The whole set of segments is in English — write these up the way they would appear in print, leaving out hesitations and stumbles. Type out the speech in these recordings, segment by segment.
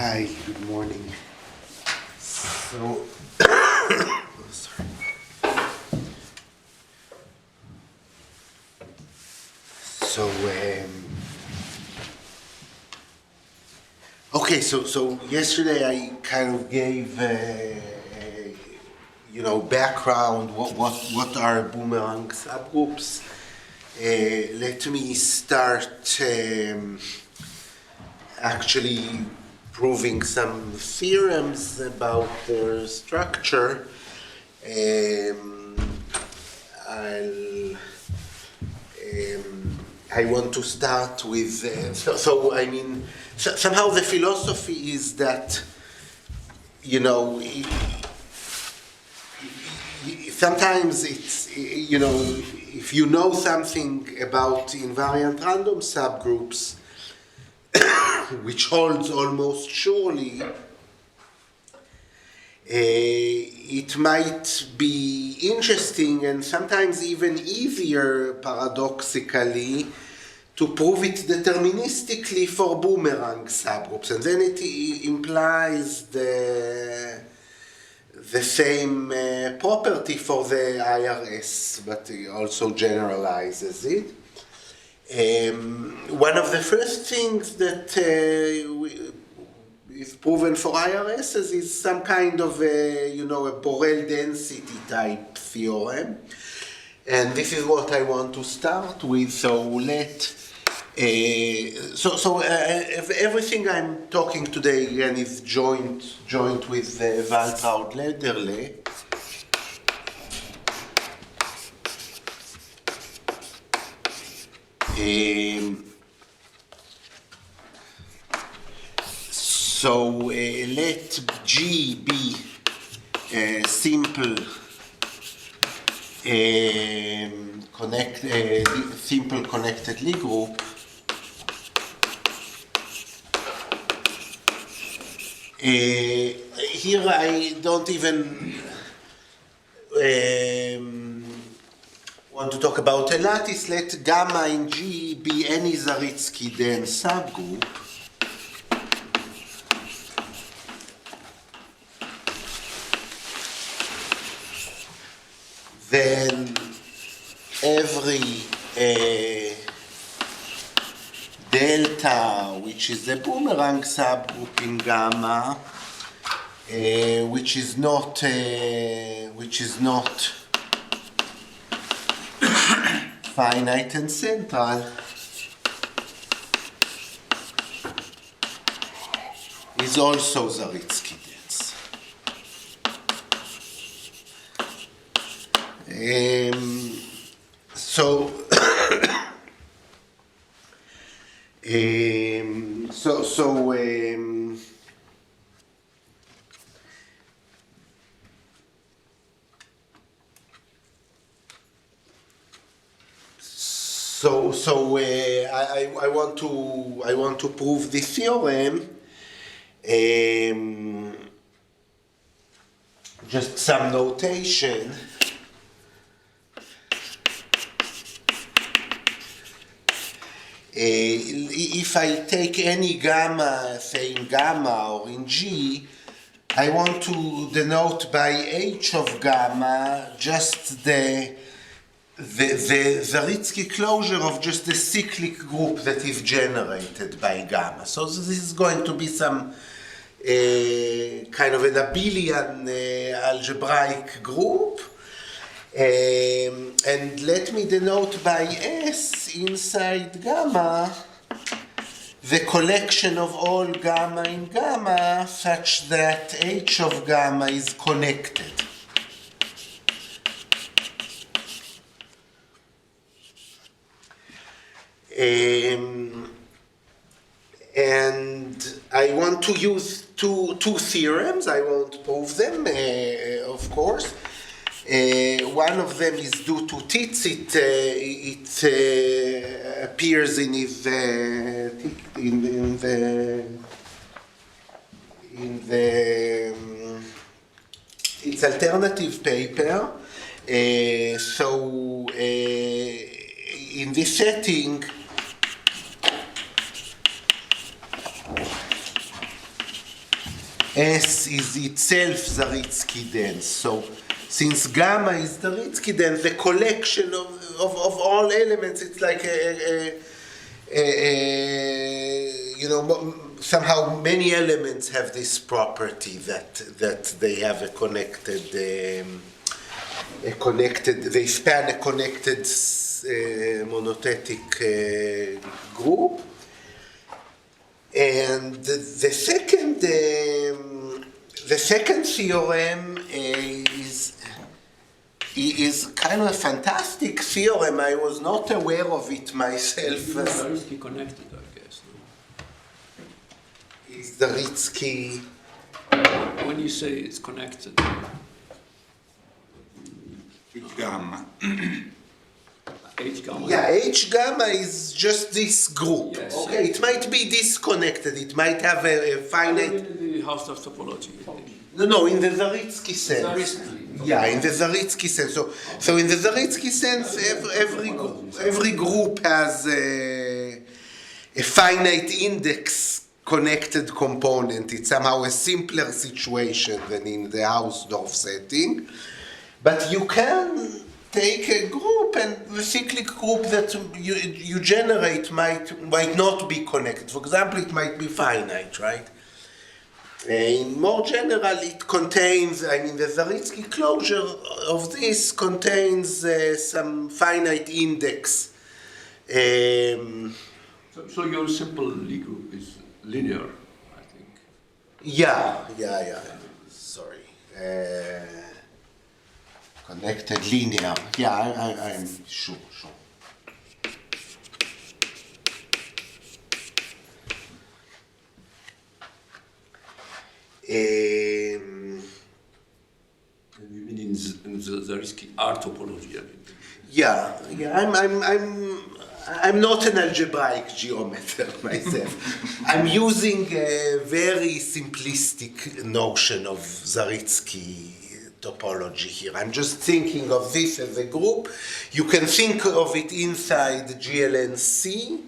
Hi, good morning. So, sorry. So, okay. So yesterday I kind of gave, background. What are Boomerang subgroups? Let me start actually proving some theorems about their structure. I want to start with, somehow the philosophy is that, sometimes it's, if you know something about invariant random subgroups, which holds almost surely, it might be interesting and sometimes even easier, paradoxically, to prove it deterministically for Boomerang subgroups. And then it implies the same property for the IRS, but it also generalizes it. One of the first things that is proven for IRSs is some kind of a Borel density type theorem. And this is what I want to start with. So everything I'm talking today again is joined with Waltraud-Lederle. Let G be a simple simple connected Lie group. Here I don't even want to talk about a lattice. Let gamma in G be any Zariski dense subgroup. Then every delta, which is the Boomerang subgroup in gamma, which is not finite and central, is also Zariski dense. I want to prove this theorem. Just some notation. If I take any gamma, say in gamma or in G, I want to denote by H of gamma just the Zariski closure of just the cyclic group that is generated by gamma. So this is going to be some kind of an abelian algebraic group. And let me denote by S inside gamma the collection of all gamma in gamma such that H of gamma is connected. And I want to use two theorems. I won't prove them, of course. One of them is due to Titz. It appears in his its alternative paper. In this setting, S is itself Zariski dense. So since gamma is Zariski dense, the collection of all elements, it's like somehow many elements have this property that they have a connected, they span a connected monothetic group. And the second theorem is kind of a fantastic theorem. I was not aware of it myself. Zariski connected, I guess. No? Is Zariski? When you say it's connected, H gamma. H gamma. Yeah, H gamma is just this group. Yes. Okay, it might be disconnected. It might have a finite. In the house of topology. No, in the Zariski sense. Zariski. Yeah, in the Zariski sense. So in the Zariski sense, every group has a finite index connected component. It's somehow a simpler situation than in the Hausdorff setting. But you can take a group, and the cyclic group that you generate might not be connected. For example, it might be finite, right? In more general, it contains, the Zariski closure of this contains some finite index. So your simple Lie group is linear, I think. Yeah. Sorry. Connected linear. Yeah, I'm sure. You mean in the Zariski R topology? I mean. Yeah. I'm not an algebraic geometer myself. I'm using a very simplistic notion of Zariski topology here. I'm just thinking of this as a group. You can think of it inside GLNC,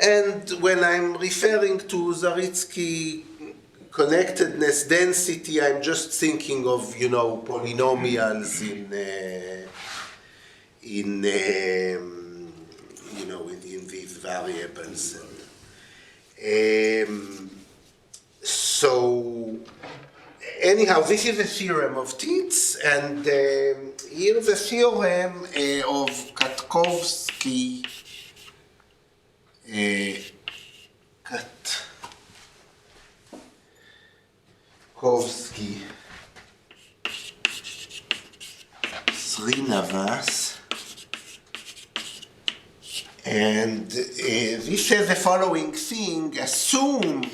and when I'm referring to Zariski connectedness density, I'm just thinking of polynomials in these variables. So anyhow, this is a theorem of Tietz, and here's a theorem of Katkovsky. Katkovsky Srinivas, and this says the following thing: assume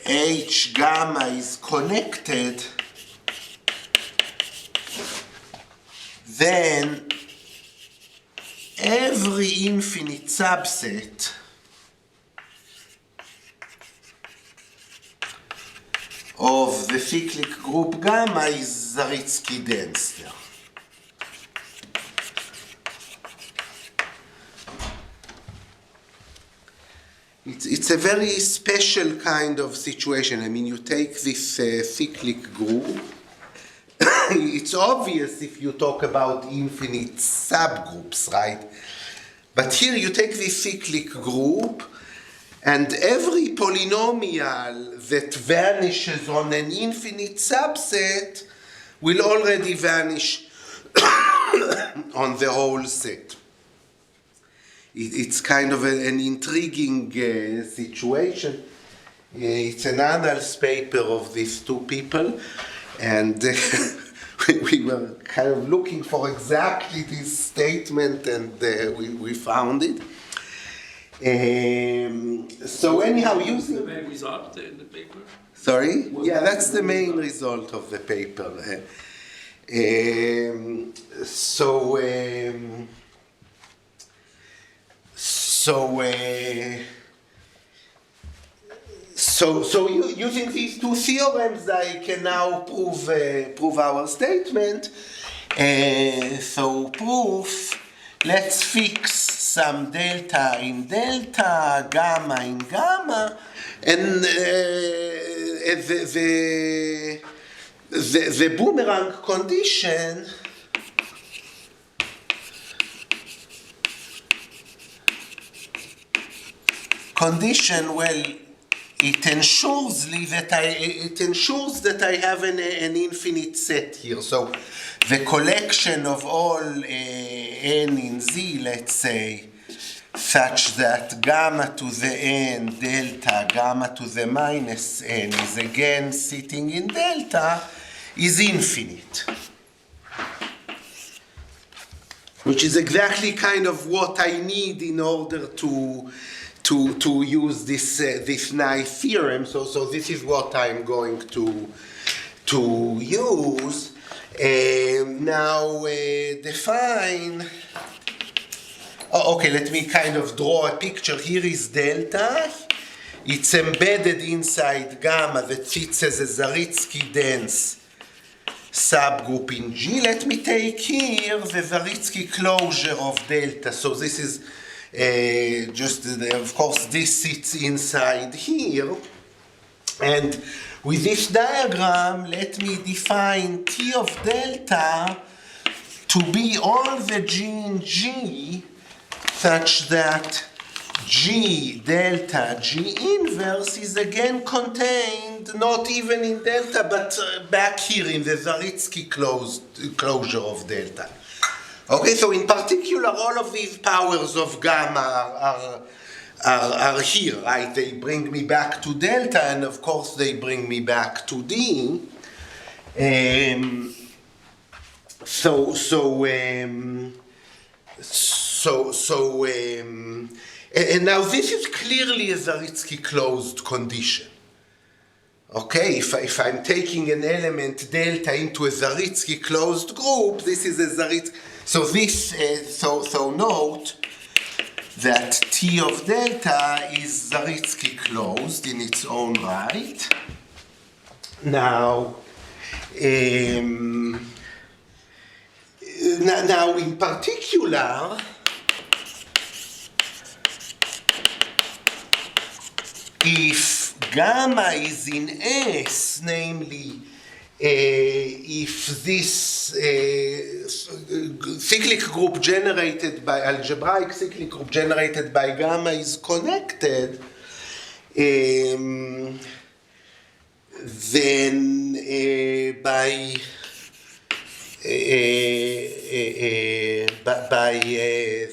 H gamma is connected, then every infinite subset of the cyclic group gamma is Zariski dense. It's a very special kind of situation. You take this cyclic group. It's obvious if you talk about infinite subgroups, right? But here you take this cyclic group, and every polynomial that vanishes on an infinite subset will already vanish on the whole set. It's kind of an intriguing situation. It's an annals paper of these two people, and we were kind of looking for exactly this statement, and we found it. So anyhow, using the main result in the paper. Sorry? Yeah, that's the main result of the paper. So using these two theorems, I can now prove our statement. So proof. Let's fix some delta in delta, gamma in gamma, and the Boomerang condition well, it ensures that I have an infinite set here. So the collection of all n in Z, let's say, such that gamma to the n delta, gamma to the minus n is again sitting in delta, is infinite. Which is exactly kind of what I need in order to use this nice theorem. So this is what I'm going to use. Now define. Oh, okay, let me kind of draw a picture. Here is delta. It's embedded inside gamma that fits as a Zariski dense subgroup in G. Let me take here the Zariski closure of delta. So this is of course, this sits inside here. And with this diagram, let me define T of delta to be all the G in G, such that G delta G inverse is again contained, not even in delta, but back here in the Zariski closure of delta. Okay, so in particular, all of these powers of gamma are here, right? They bring me back to delta, and of course they bring me back to D. And now this is clearly a Zariski closed condition. Okay, if I'm taking an element delta into a Zariski closed group, this is a Zariski. So note that T of delta is Zariski closed in its own right. Now in particular, if gamma is in S, namely if this cyclic group generated by algebraic cyclic group generated by gamma is connected, then by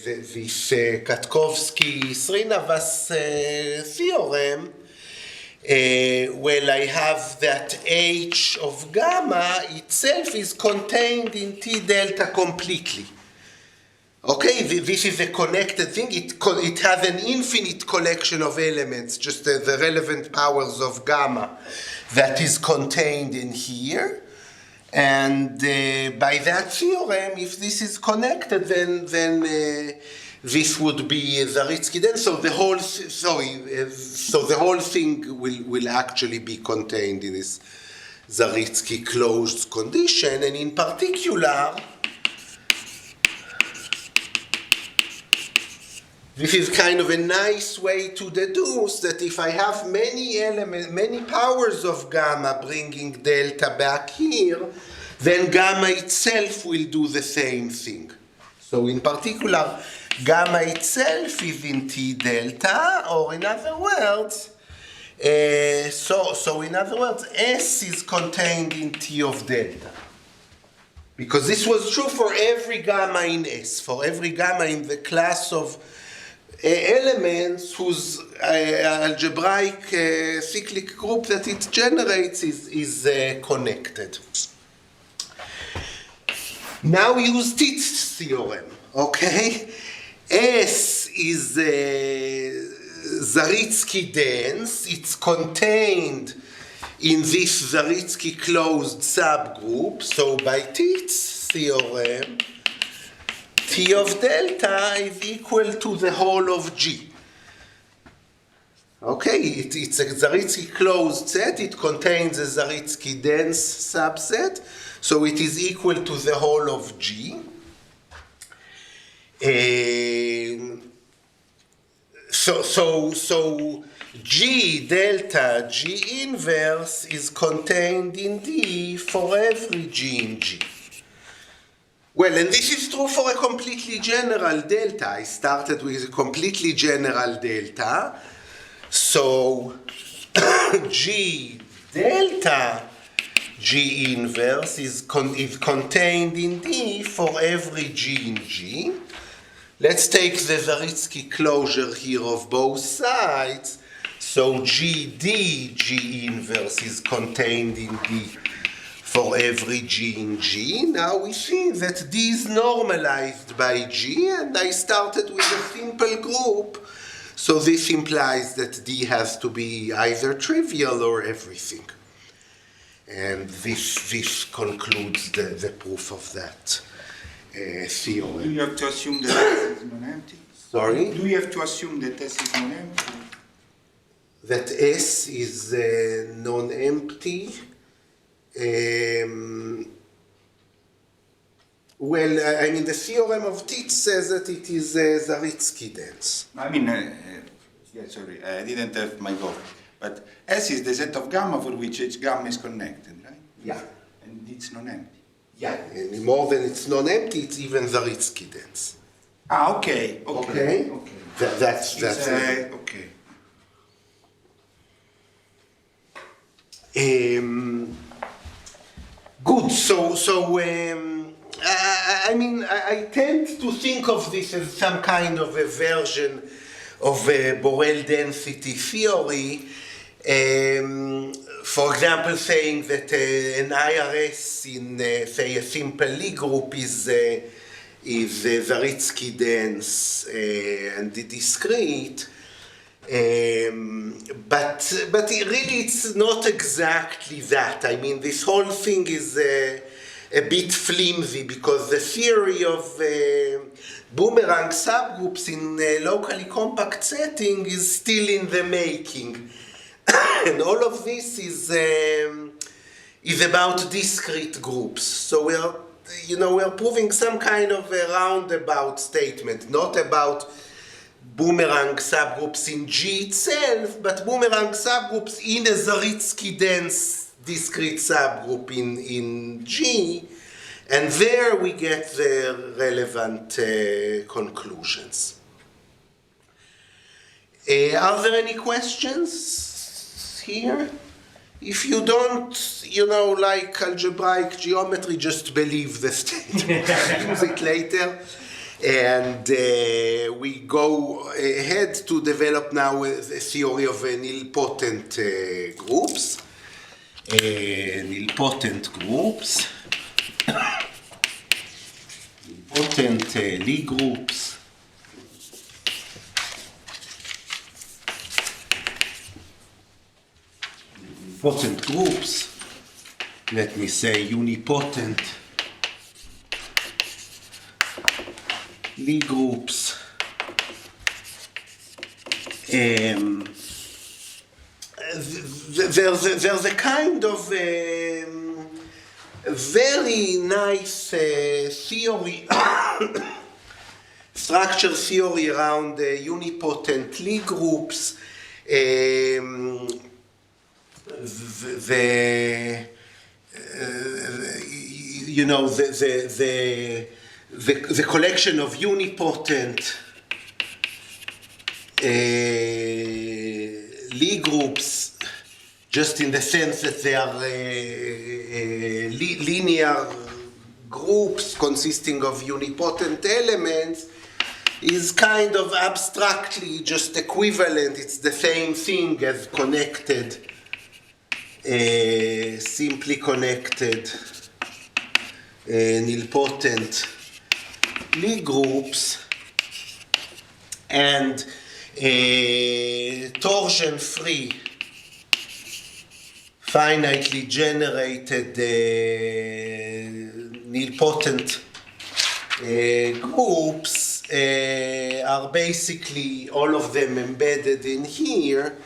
this Katkovsky-Srinivas theorem, well, I have that H of gamma itself is contained in T delta completely. Okay, this is a connected thing. It has an infinite collection of elements, just the relevant powers of gamma that is contained in here. And by that theorem, if this is connected, then this would be Zariski dense. So the whole thing will actually be contained in this Zariski closed condition, and in particular, this is kind of a nice way to deduce that if I have many powers of gamma bringing delta back here, then gamma itself will do the same thing. So in particular, gamma itself is in T delta, or in other words, so in other words, S is contained in T of delta. Because this was true for every gamma in S, for every gamma in the class of elements whose algebraic cyclic group that it generates is connected. Now use Tit's theorem, okay? S is Zariski dense. It's contained in this Zariski closed subgroup. So by Tit's theorem, T of delta is equal to the whole of G. Okay, it's a Zariski closed set. It contains a Zariski dense subset. So it is equal to the whole of G. So G delta G inverse is contained in D for every G in G. Well, and this is true for a completely general delta. I started with a completely general delta. So G delta G inverse is contained in D for every G in G. Let's take the Zariski closure here of both sides. So GD G inverse is contained in D for every G in G. Now we see that D is normalized by G, and I started with a simple group. So this implies that D has to be either trivial or everything. And this concludes the proof of that theorem. Do you have to assume that S is non-empty? Sorry? Do you have to assume that S is non-empty? That S is non-empty. Well, I mean, the theorem of Titz says that it is Zariski dense. I mean, sorry, I didn't have my go. But S is the set of gamma for which each gamma is connected, right? Yeah. And it's non-empty. Yeah, and more than it's non-empty, it's even Zariski dense. Ah, okay. Okay. That's okay. Good. I mean, I tend to think of this as some kind of a version of a Borel density theory. For example, saying that an IRS in, say, a simple Lie group is Zariski dense and discrete. But really it's not exactly that. I mean, this whole thing is a bit flimsy because the theory of Boomerang subgroups in a locally compact setting is still in the making. And all of this is about discrete groups. So we're proving some kind of a roundabout statement, not about Boomerang subgroups in G itself, but Boomerang subgroups in a Zariski dense discrete subgroup in G, and there we get the relevant conclusions. Are there any questions here? If you don't, like algebraic geometry, just believe the statement. Use it later. And we go ahead to develop now a theory of nilpotent groups. Nilpotent groups. Nilpotent Lie groups. Nilpotent groups. Let me say unipotent Lie groups. There's a kind of very nice theory, structure theory around unipotent Lie groups. The collection of unipotent Lie groups, just in the sense that they are linear groups consisting of unipotent elements, is kind of abstractly just equivalent. It's the same thing as connected, simply connected nilpotent Lie groups, and torsion-free finitely generated nilpotent groups are basically all of them embedded in here,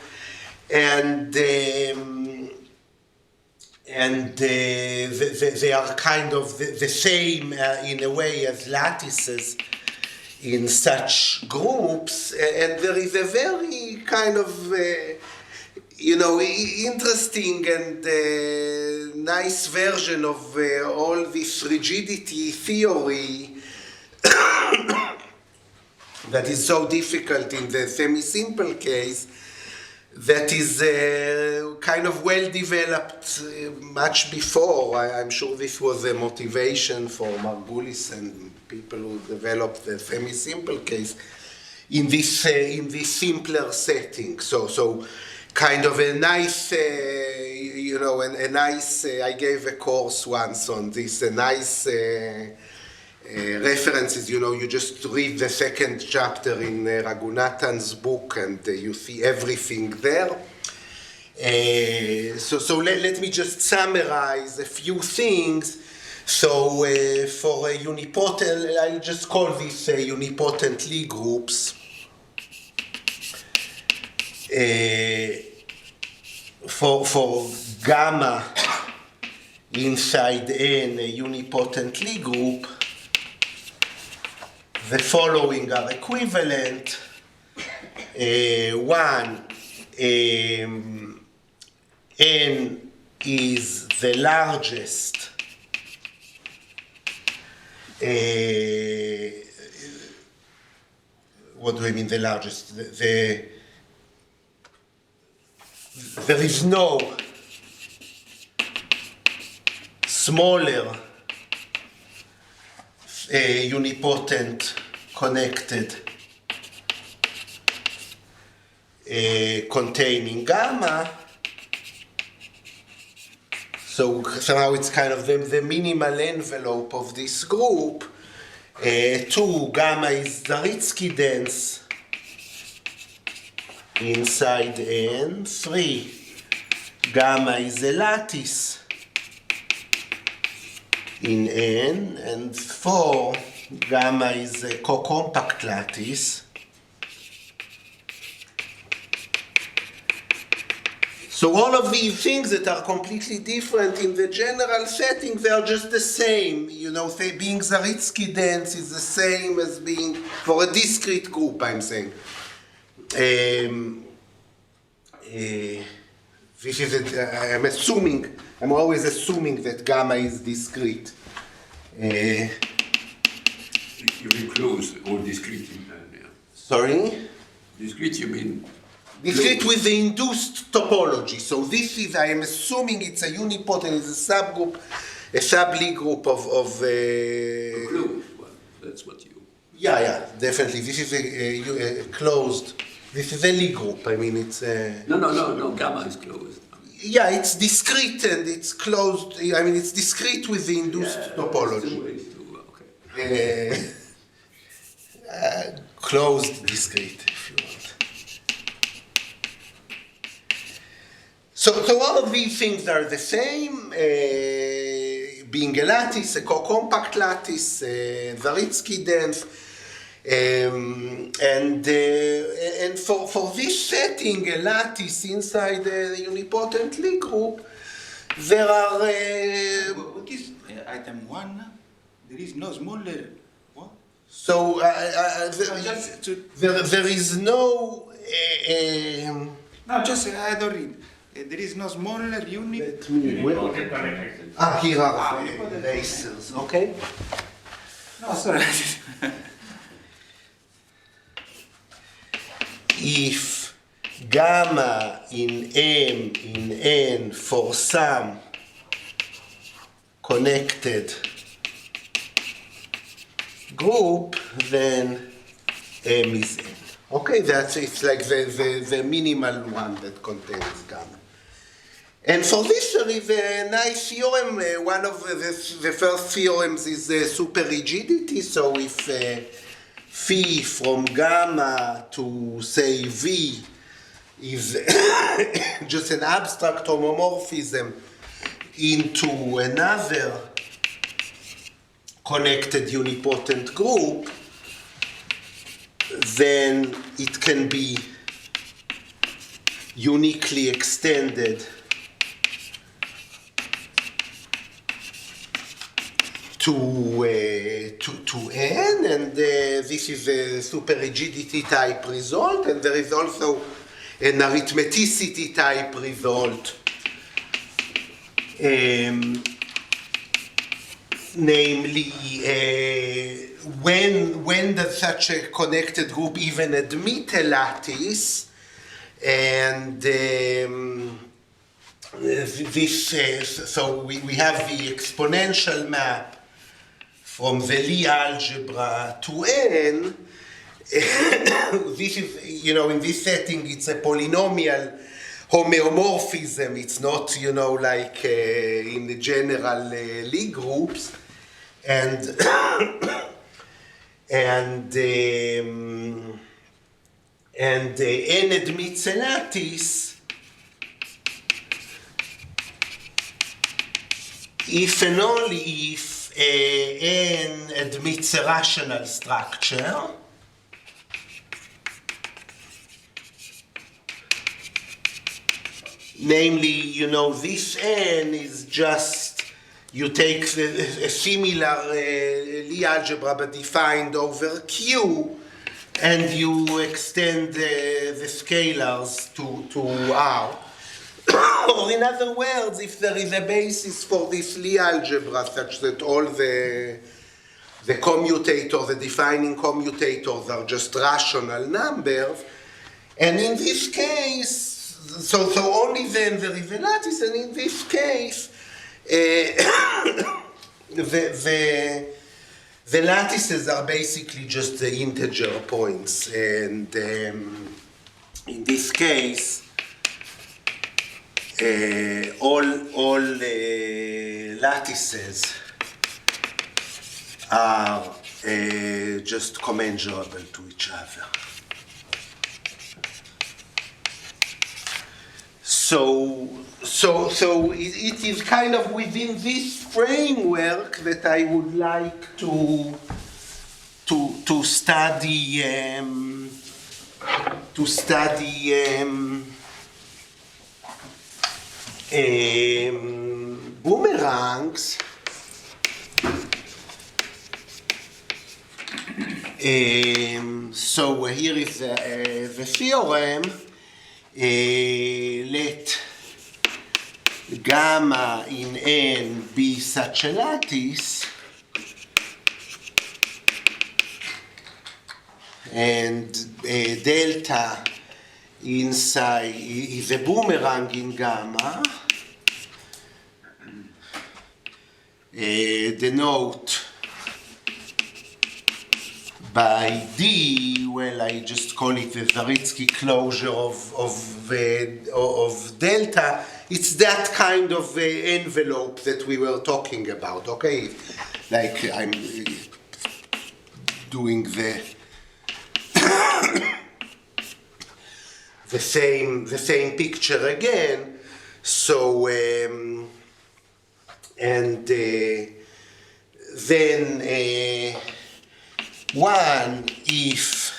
and they are kind of the same in a way as lattices in such groups, and there is a very kind of, interesting and nice version of all this rigidity theory that is so difficult in the semi-simple case, that is kind of well developed much before. I'm sure this was a motivation for Margulis and people who developed the semi-simple case in this simpler setting. So kind of a nice, a nice. I gave a course once on this. A nice references. You just read the second chapter in Raghunathan's book, and you see everything there. So let me just summarize a few things. So for a unipotent, I'll just call this unipotent Lie groups. For gamma inside N, a unipotent Lie group, the following are equivalent. One, N is the largest what do I mean the largest? There is no smaller unipotent connected containing gamma. So somehow it's kind of the minimal envelope of this group. 2, gamma is Zariski dense inside N. 3, gamma is a lattice in N. And 4, gamma is a co-compact lattice. So all of these things that are completely different in the general setting, they are just the same. Say being Zariski dense is the same as being, for a discrete group, I'm saying. This is, I'm always assuming that gamma is discrete. You mean closed or discrete? Sorry? Discrete, you mean? Discrete with the induced topology. So this is, I am assuming it's a unipotent, it's a subgroup, a sub-Lie group of Closed one, that's what you... Yeah, definitely. This is a closed, this is a Lie group. I mean, it's a... No, gamma is closed. Yeah, it's discrete and it's closed. I mean, it's discrete with the induced topology. Okay. Closed discrete, if you want. So all of these things are the same, being a lattice, a co-compact lattice, Zariski dense, and for this setting, a lattice inside the unipotent Lie group, there are... What is item 1? There is no smaller... What? So there is no... No, just I don't read. There is no smaller unit. Here are the erasers, okay? No, sorry. If gamma in M in N for some connected group, then M is N. Okay, it's like the minimal one that contains gamma. And for this there is a nice theorem. One of the first theorems is superrigidity. So if phi from gamma to say V is just an abstract homomorphism into another connected unipotent group, then it can be uniquely extended to n, and this is a super rigidity type result, and there is also an arithmeticity type result, namely when does such a connected group even admit a lattice, and so we have the exponential map from the Lie algebra to n. This is, in this setting, it's a polynomial homeomorphism. It's not, like in the general Lie groups, and n admits a lattice if and only if n admits a rational structure, namely, this n is just, you take a similar Lie algebra but defined over Q, and you extend the scalars to R. Or in other words, if there is a basis for this Lie algebra such that all the commutators, the defining commutators are just rational numbers, and in this case, so only then there is a lattice, and in this case, the lattices are basically just the integer points, and in this case, all lattices are just commensurable to each other. So it is kind of within this framework that I would like to study boomerangs. So here is the theorem. Let gamma in n be such a lattice, and delta inside is a boomerang in gamma, denote by D, well, I just call it the Zariski closure of delta. It's that kind of envelope that we were talking about, okay? Like I'm doing the same picture again. So and then one, if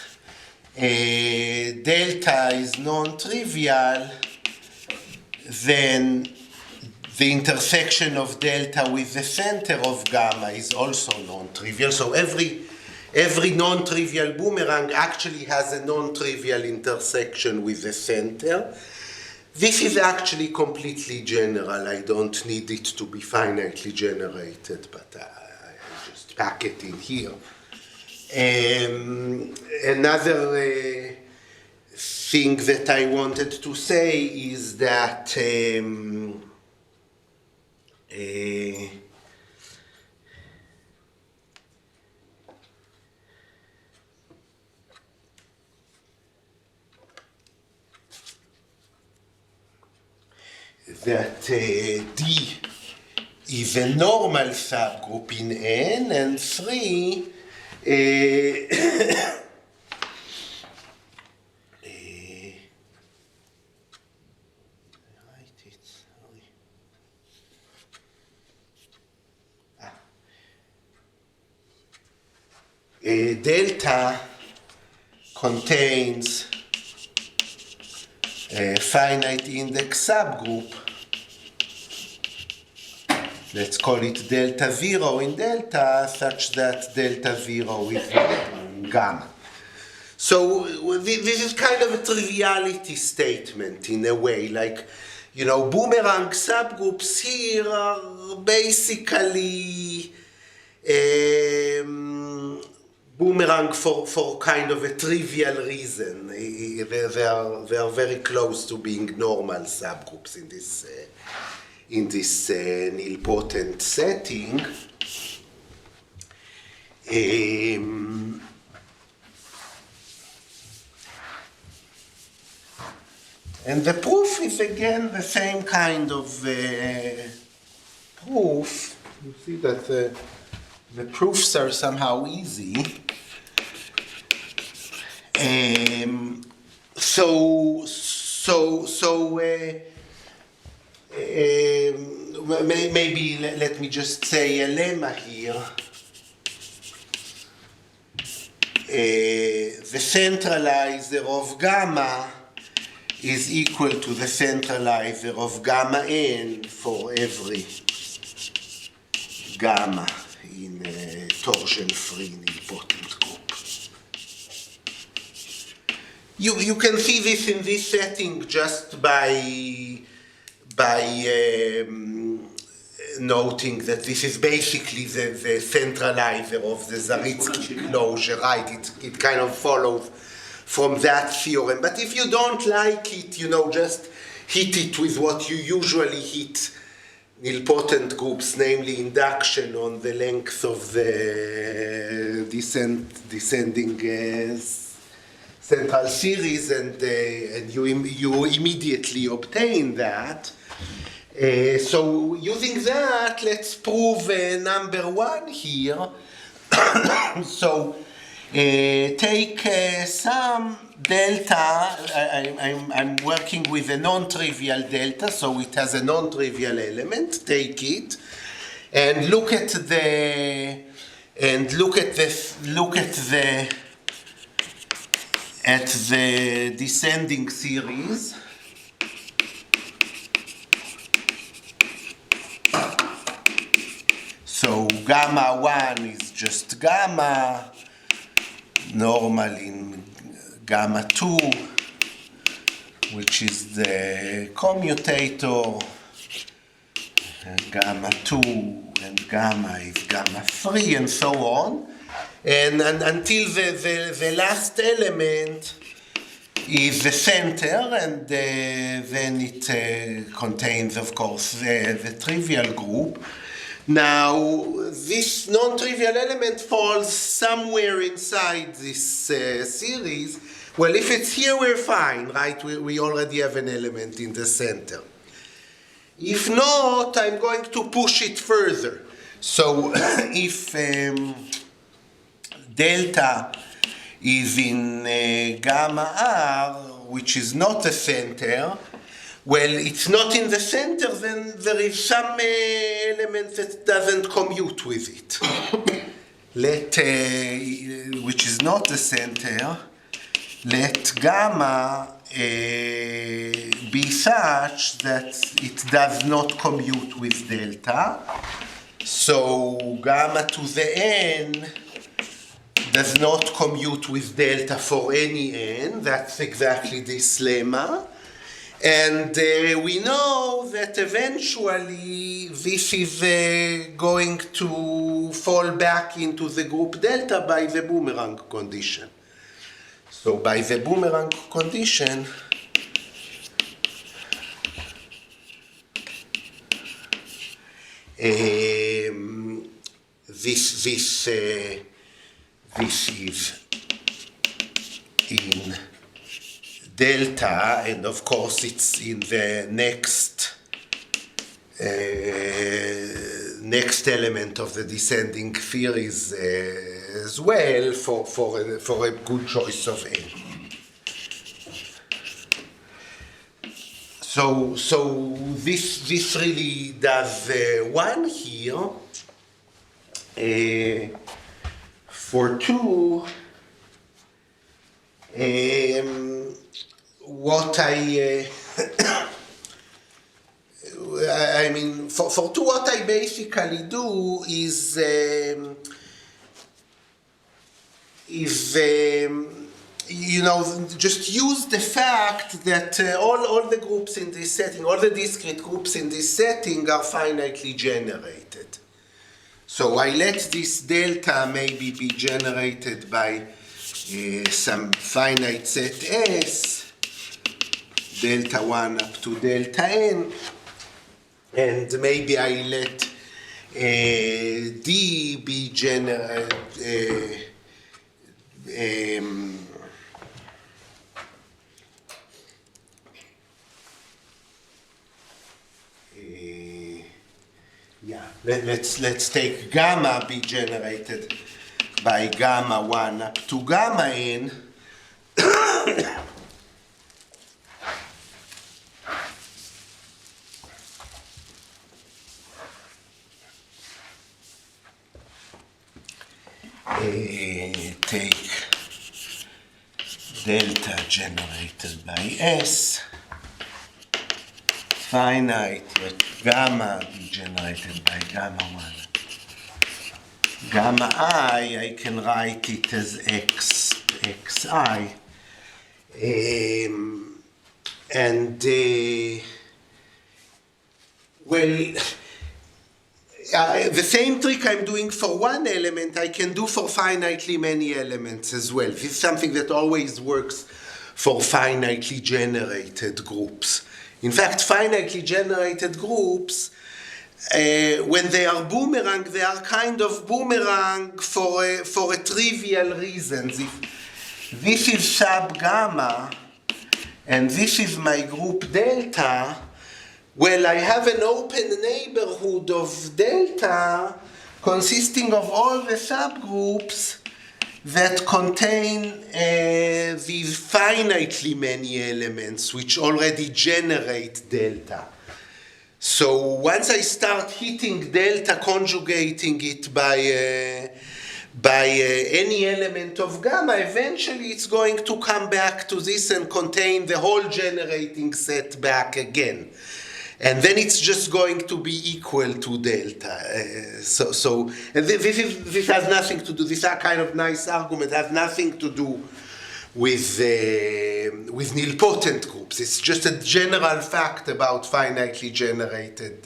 delta is non-trivial, then the intersection of delta with the center of gamma is also non-trivial. So every non-trivial boomerang actually has a non-trivial intersection with the center. This is actually completely general. I don't need it to be finitely generated, but I just pack it in here. Another thing that I wanted to say is that D is a normal subgroup in N, and 3 delta contains a finite index subgroup let's call it delta 0 in delta, such that delta 0 is in gamma. So this is kind of a triviality statement in a way, like, you know, Boomerang subgroups here are basically Boomerang for kind of a trivial reason. They are very close to being normal subgroups in this nilpotent setting. And the proof is again the same kind of proof. You see that the proofs are somehow easy. Maybe let me just say a lemma here. The centralizer of gamma is equal to the centralizer of gamma n for every gamma in a torsion-free nilpotent group. You can see this in this setting just by noting that this is basically the centralizer of the Zariski closure, right? It kind of follows from that theorem. But if you don't like it, you know, just hit it with what you usually hit nilpotent groups, namely induction on the length of the descending central series, and you immediately obtain that. So using that, let's prove number one here. So take some delta. I'm working with a non-trivial delta, so it has a non-trivial element. Take it and look at the descending series. So gamma 1 is just gamma, normal in gamma 2, which is the commutator, and gamma 2 and gamma is gamma 3, and so on. And until the last element is the center, and then it contains, of course, the trivial group. Now, this non-trivial element falls somewhere inside this series. Well, if it's here, we're fine, right? We already have an element in the center. If not, I'm going to push it further. So, if delta is in gamma r, which is not a center, well, it's not in the center, then there is some element that doesn't commute with it. Which is not the center, let gamma be such that it does not commute with delta. So gamma to the n does not commute with delta for any n. That's exactly this lemma. And we know that eventually this is going to fall back into the group delta by the Boomerang condition. So by the Boomerang condition, this is in delta, and of course it's in the next element of the descending series as well, for a good choice of n. So this really does one here. For two, what I I mean, for 2, what I basically do is just use the fact that all the groups in this setting, all the discrete groups in this setting are finitely generated. So I let this delta maybe be generated by some finite set S, delta 1 up to delta n, and maybe I let D be generated. Let's take gamma be generated by gamma 1 up to gamma n. Take delta generated by S, finite, let gamma be generated by gamma 1. Gamma I can write it as xi. The same trick I'm doing for one element, I can do for finitely many elements as well. This is something that always works for finitely generated groups. In fact, finitely generated groups, when they are boomerang, they are kind of boomerang for a trivial reason. If this is sub gamma, and this is my group delta, well, I have an open neighborhood of delta consisting of all the subgroups that contain these finitely many elements which already generate delta. So once I start hitting delta, conjugating it by any element of gamma, eventually it's going to come back to this and contain the whole generating set back again. And then it's just going to be equal to delta. And this has nothing to do, this kind of nice argument has nothing to do with nilpotent groups. It's just a general fact about finitely generated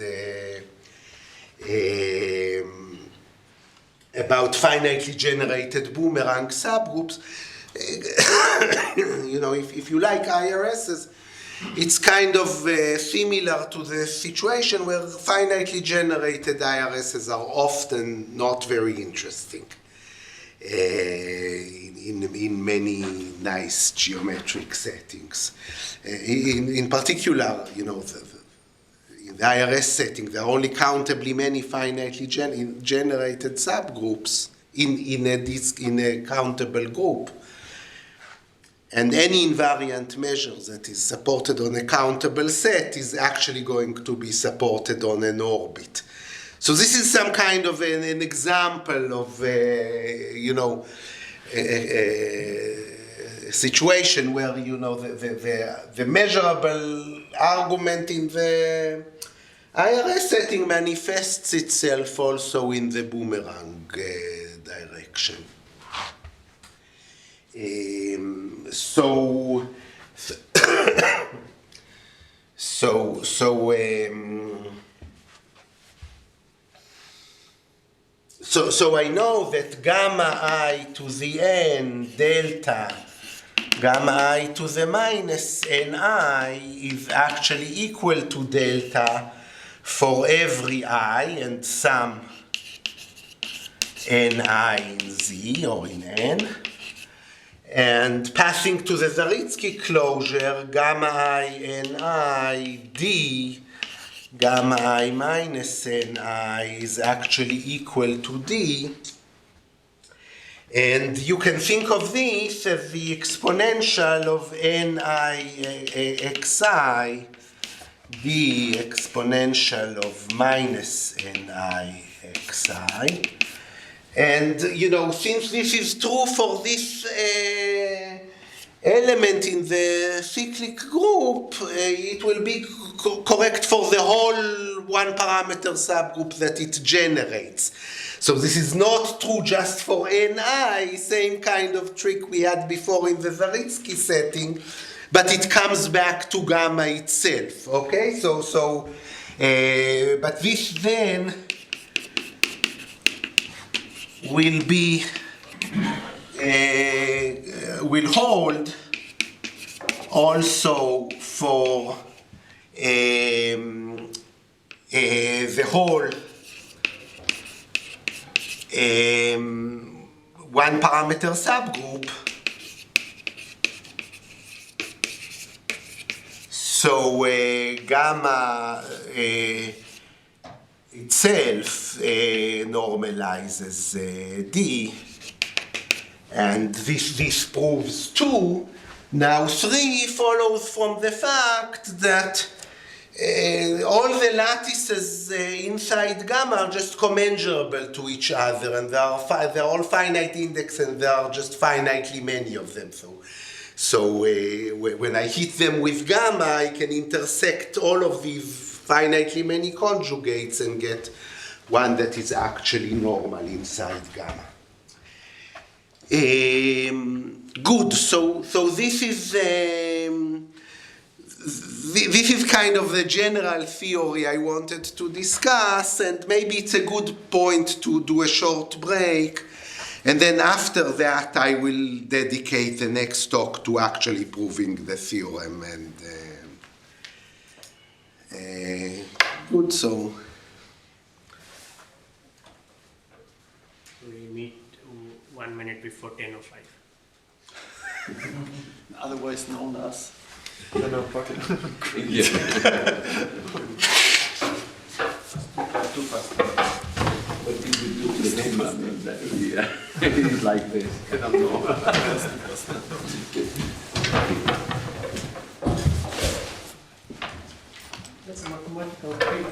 boomerang subgroups. If you like IRSs, it's kind of similar to the situation where finitely generated IRSs are often not very interesting in many nice geometric settings. In particular, in the IRS setting, there are only countably many finitely generated subgroups in a countable group. And any invariant measure that is supported on a countable set is actually going to be supported on an orbit. So this is some kind of an example of, a situation where, the measurable argument in the IRS setting manifests itself also in the boomerang direction. So I know that gamma I to the n delta gamma I to the minus ni is actually equal to delta for every I and some ni in z or in n. And passing to the Zariski closure, gamma I ni d gamma I minus ni is actually equal to d. And you can think of this as the exponential of ni xi d exponential of minus ni xi. And, since this is true for this element in the cyclic group, it will be correct for the whole one parameter subgroup that it generates. So this is not true just for Ni, same kind of trick we had before in the Zariski setting, but it comes back to gamma itself, okay? But this then will be, will hold also for the whole one parameter subgroup. So gamma itself normalizes D, and this proves 2. Now 3 follows from the fact that all the lattices inside gamma are just commensurable to each other, and they're all finite index, and there are just finitely many of them. So when I hit them with gamma, I can intersect all of these finitely many conjugates and get one that is actually normal inside gamma. Good. So this is kind of the general theory I wanted to discuss, and maybe it's a good point to do a short break, and then after that I will dedicate the next talk to actually proving the theorem. And good. So we meet 1 minute before 10:05. Otherwise known as Yeah. too fast. What did we do to the name? Yeah, it's like this. I don't know. That's a mathematical trick.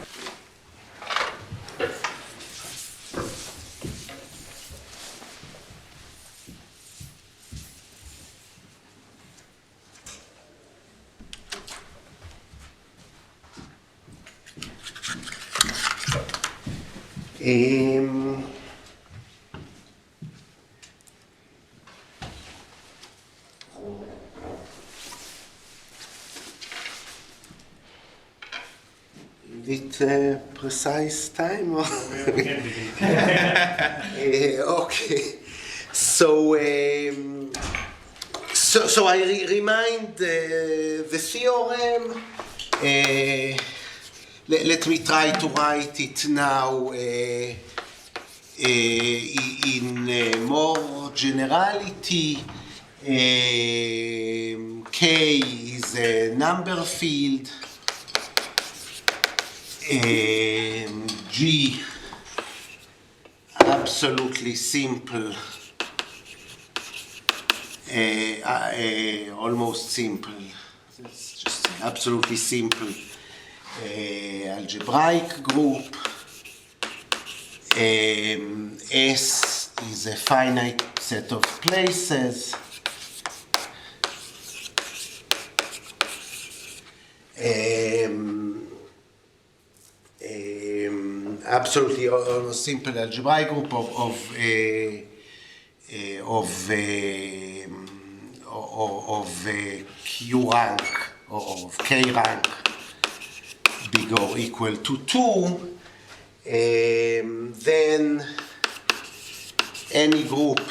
Is it precise time? Or? Okay. So I remind the theorem. Let me try to write it now in more generality. K is a number field. G, absolutely simple, almost simple. It's just absolutely simple algebraic group. S is a finite set of places. Absolutely almost simple algebraic group of Q rank or of K rank bigger or equal to 2. Then any group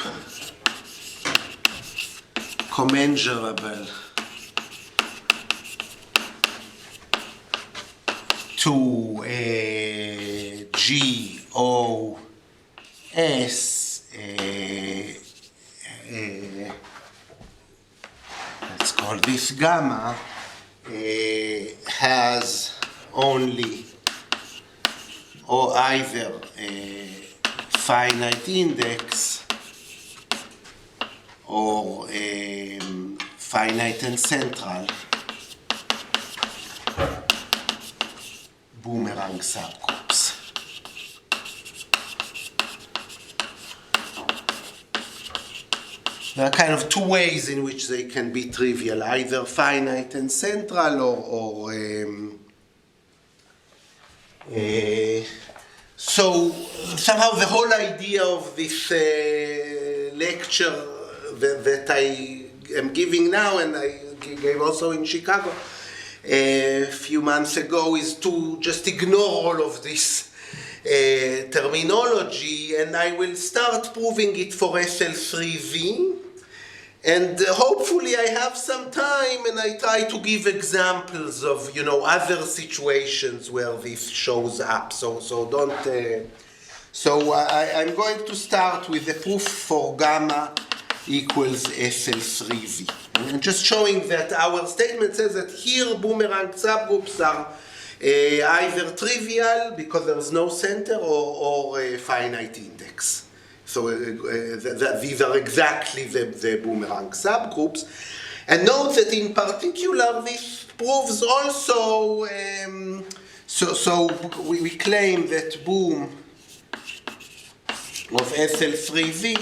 commensurable to G O S, let's call this gamma, has only or either a finite index or finite and central Boomerang subgroups. There are kind of two ways in which they can be trivial, either finite and central or So somehow the whole idea of this lecture that I am giving now, and I gave also in Chicago a few months ago, is to just ignore all of this terminology, and I will start proving it for SL3V. And hopefully I have some time, and I try to give examples of, other situations where this shows up. So don't. I'm going to start with the proof for gamma equals SL3V. And just showing that our statement says that here Boomerang subgroups are either trivial because there's no center or a finite index. So these are exactly the Boomerang subgroups. And note that in particular this proves also, we claim that boom of SL3V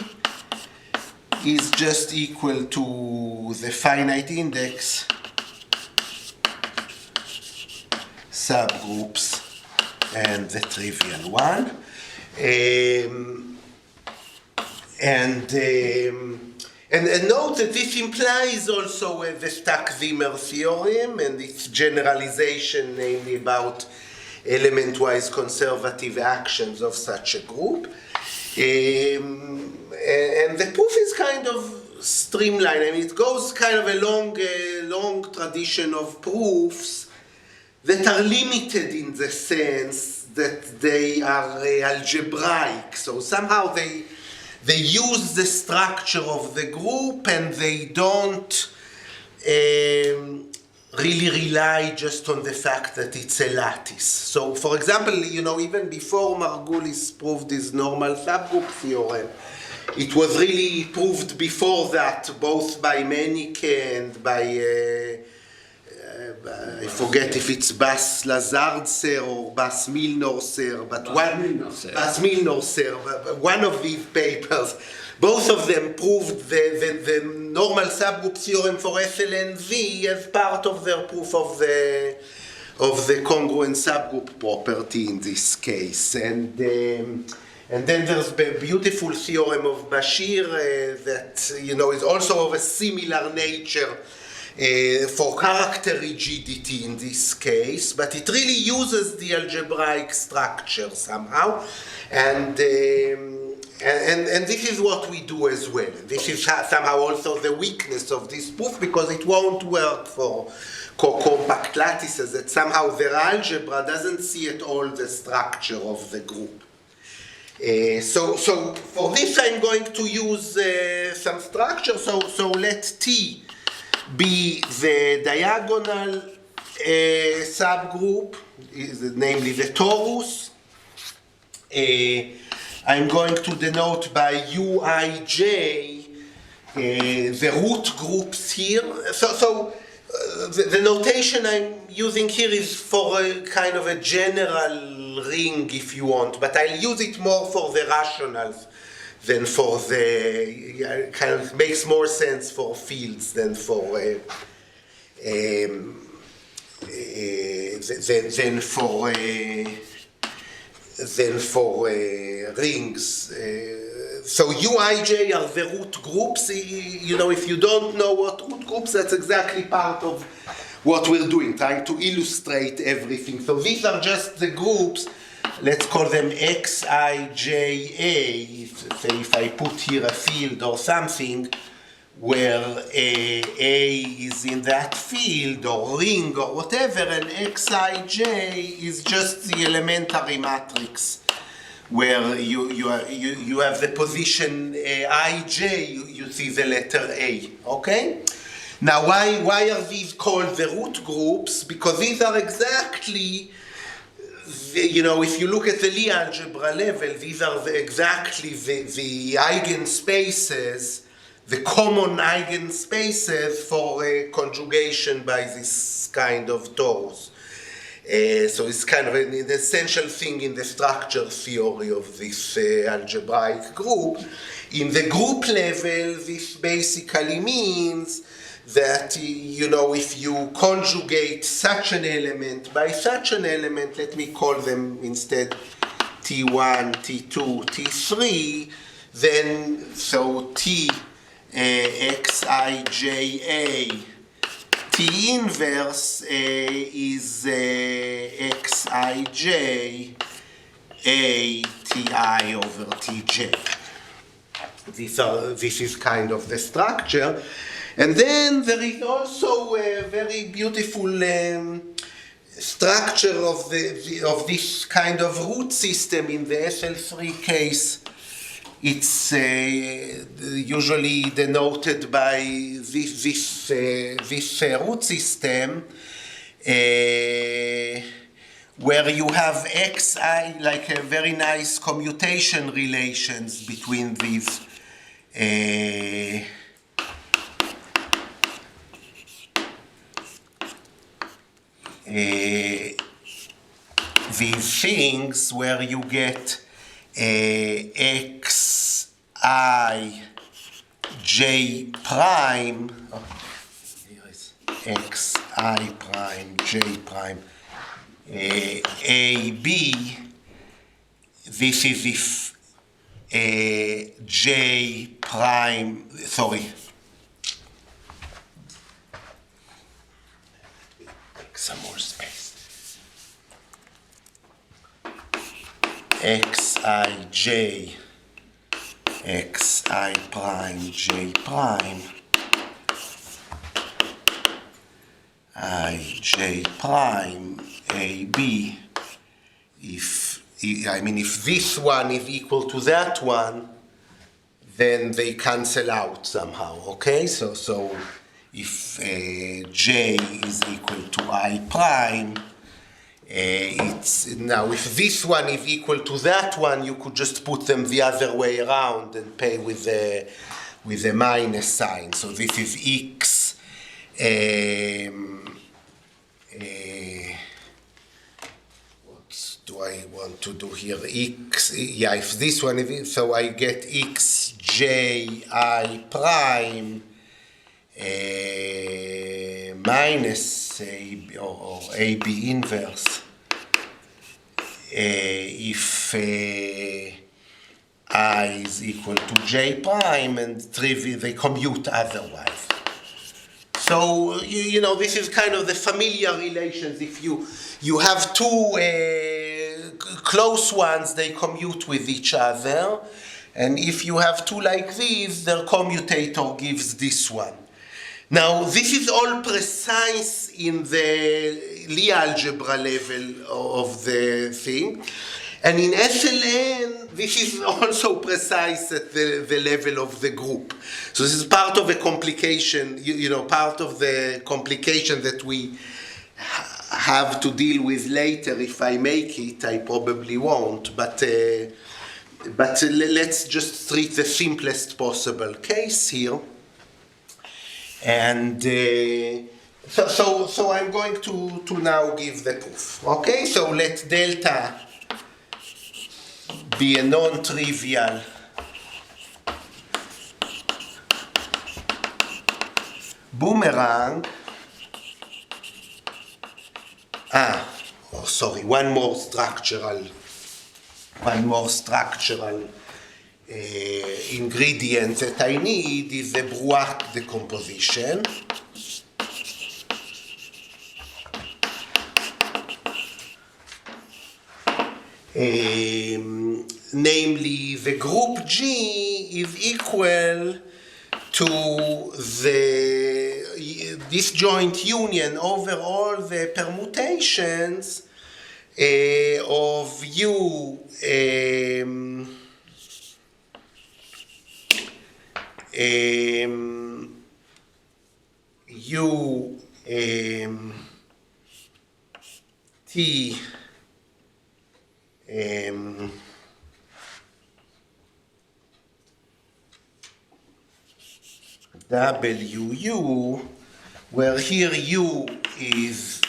is just equal to the finite index subgroups and the trivial one. And note that this implies also the Stack-Zimmer theorem and its generalization, namely about element-wise conservative actions of such a group. And the proof is kind of streamlined. I mean, it goes kind of a long tradition of proofs that are limited in the sense that they are algebraic. So somehow they use the structure of the group and they don't really rely just on the fact that it's a lattice. So for example, even before Margulis proved his normal subgroup theorem, it was really proved before that, both by Mennike and by, I forget if it's Bas Lazardser or Bas Milnorser, but Bas Milnorser, one of these papers, both of them proved the normal subgroup theorem for SLNV as part of their proof of the congruent subgroup property in this case. And then there's the beautiful theorem of Bashir that is also of a similar nature for character rigidity in this case, but it really uses the algebraic structure somehow, and this is what we do as well. This is somehow also the weakness of this proof, because it won't work for compact lattices, that somehow their algebra doesn't see at all the structure of the group. So for this I'm going to use some structure. So let T be the diagonal subgroup, namely the torus. I'm going to denote by Uij the root groups here. So the notation I'm using here is for a kind of a general ring, if you want, but I'll use it more for the rationals than for the, kind of makes more sense for fields than for rings. So Uij are the root groups. If you don't know what root groups, that's exactly part of what we're doing, trying to illustrate everything. So these are just the groups. Let's call them Xij A. Say if I put here a field or something where A is in that field or ring or whatever, and Xij is just the elementary matrix where you have the position ij, you see the letter A, okay? Now why are these called the root groups? Because these are exactly, if you look at the Lie algebra level, these are exactly the eigenspaces, the common eigenspaces for conjugation by this kind of torus. So it's kind of an essential thing in the structure theory of this algebraic group. In the group level, this basically means that, if you conjugate such an element by such an element, let me call them instead T1, T2, T3, then, so T xij T inverse is xij a Ti over Tj. This is kind of the structure. And then there is also a very beautiful structure of this kind of root system in the SL3 case. It's usually denoted by this root system, where you have xi, like a very nice commutation relations between these things, where you get xi j prime, here is xi prime j prime ab. This is if j prime, sorry, take some more space. xij xi prime j prime ij prime ab, if this one is equal to that one, then they cancel out somehow, okay? So if j is equal to I prime, now if this one is equal to that one, you could just put them the other way around and pay with a minus sign. So this is x. What do I want to do here? X. Yeah, if this one is, so I get xj I prime minus AB, or AB inverse, if I is equal to j prime, and they commute otherwise. So, this is kind of the familiar relations. If you have two close ones, they commute with each other. And if you have two like these, their commutator gives this one. Now, this is all precise in the Lie algebra level of the thing. And in SLN, this is also precise at the level of the group. So this is part of a complication, part of the complication that we have to deal with later. If I make it, I probably won't. But let's just treat the simplest possible case here. And so I'm going to now give the proof. Okay, so let delta be a non-trivial boomerang. One more structural ingredient that I need is the Brouat decomposition. Namely, the group G is equal to the disjoint union over all the permutations of U T WU, where here U is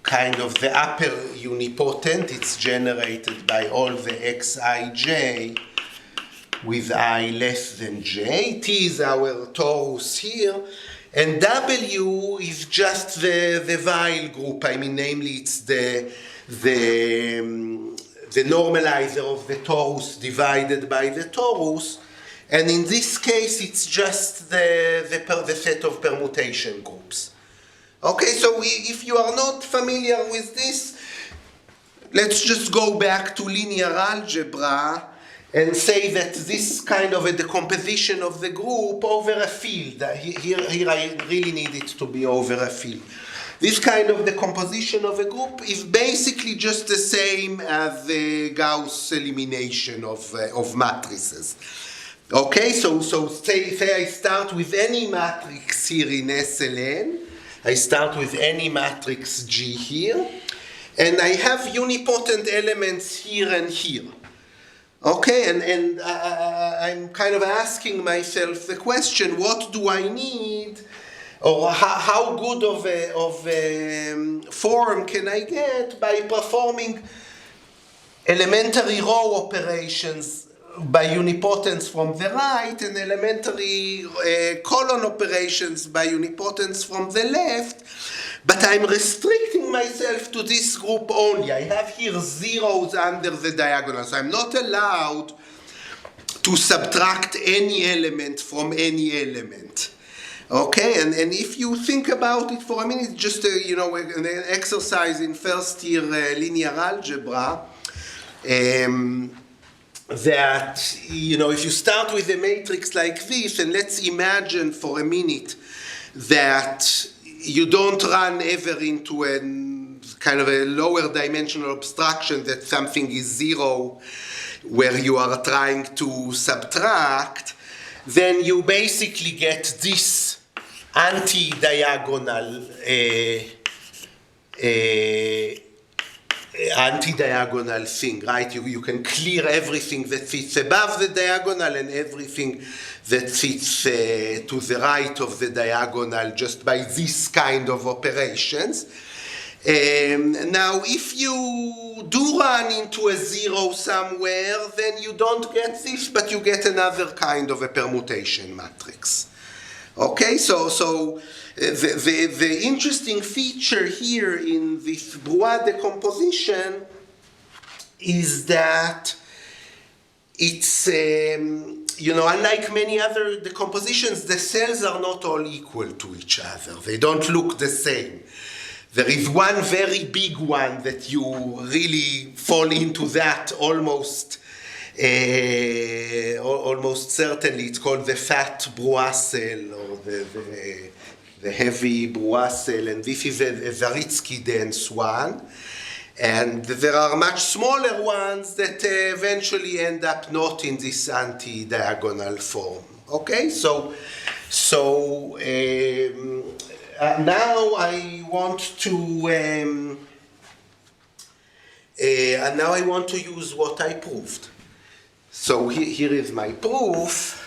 kind of the upper unipotent. It's generated by all the Xij with I less than j. T is our torus here, and W is just the Weil group. I mean, namely, it's the normalizer of the torus divided by the torus, and in this case, it's just the set of permutation groups. Okay, so if you are not familiar with this, let's just go back to linear algebra and say that this kind of a decomposition of the group over a field. Here I really need it to be over a field. This kind of decomposition of a group is basically just the same as the Gauss elimination of matrices. Okay, so say I start with any matrix here in SLN. I start with any matrix G here, and I have unipotent elements here and here. Okay, and I'm kind of asking myself the question, what do I need, or how good of a form can I get by performing elementary row operations by unipotence from the right and elementary column operations by unipotence from the left, but I'm restricting myself to this group only. I have here zeros under the diagonals. I'm not allowed to subtract any element from any element. Okay, and if you think about it for a minute, just an exercise in first year linear algebra, that, if you start with a matrix like this, and let's imagine for a minute that you don't run ever into a kind of a lower dimensional abstraction that something is zero where you are trying to subtract, then you basically get this anti-diagonal thing, right? You can clear everything that sits above the diagonal and everything that sits to the right of the diagonal just by this kind of operations. Now, if you do run into a zero somewhere, then you don't get this, but you get another kind of a permutation matrix. Okay, so the interesting feature here in this Brouat decomposition is that it's, unlike many other decompositions, the cells are not all equal to each other. They don't look the same. There is one very big one that you really fall into that almost certainly. It's called the fat Brouat cell, or the heavy Brouat cell, and this is a Zariski dense one. And there are much smaller ones that eventually end up not in this anti-diagonal form. Okay, so now I want to use what I proved. So here is my proof.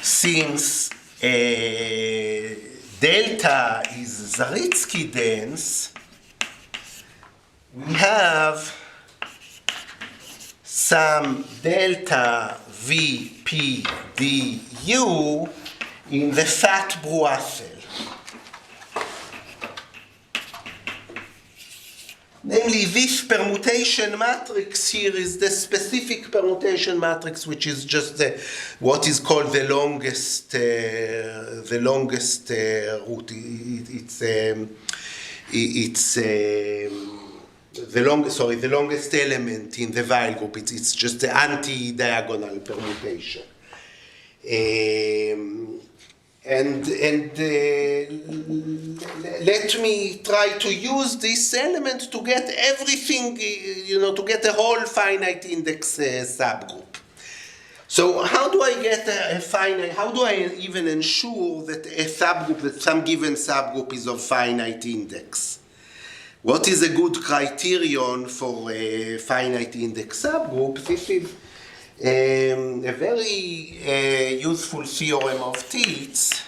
Since delta is Zariski dense, we have some delta VP du in the fat Brouat cell. Namely, this permutation matrix here is the specific permutation matrix, which is just what is called the longest root. The longest element in the Weil group. It's just the anti-diagonal permutation. Let me try to use this element to get everything, to get a whole finite index subgroup. So how do I get a finite, how do I even ensure that that some given subgroup is of finite index? What is a good criterion for a finite index subgroup? This is a very useful theorem of Tilt's.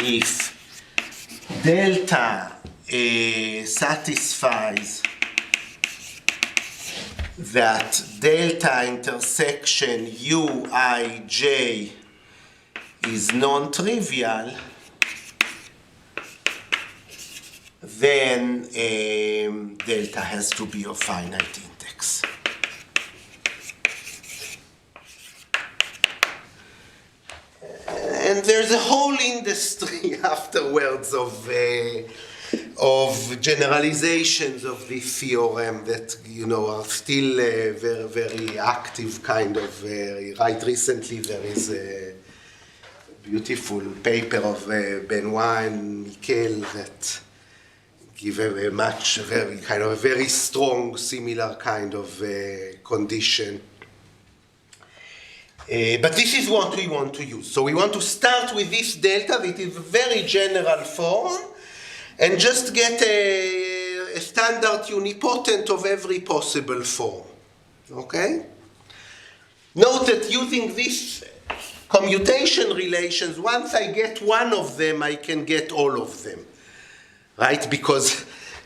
If delta satisfies that delta intersection uij is non-trivial, then delta has to be of finite index. And there's a whole industry afterwards of generalizations of this theorem that, you know, are still very, very active kind of. Right recently there is a beautiful paper of Benoit and Miquel that give a very strong similar kind of condition. But this is what we want to use. So we want to start with this delta that is a very general form and just get a standard unipotent of every possible form. Okay? Note that using these commutation relations, once I get one of them, I can get all of them. Right? Because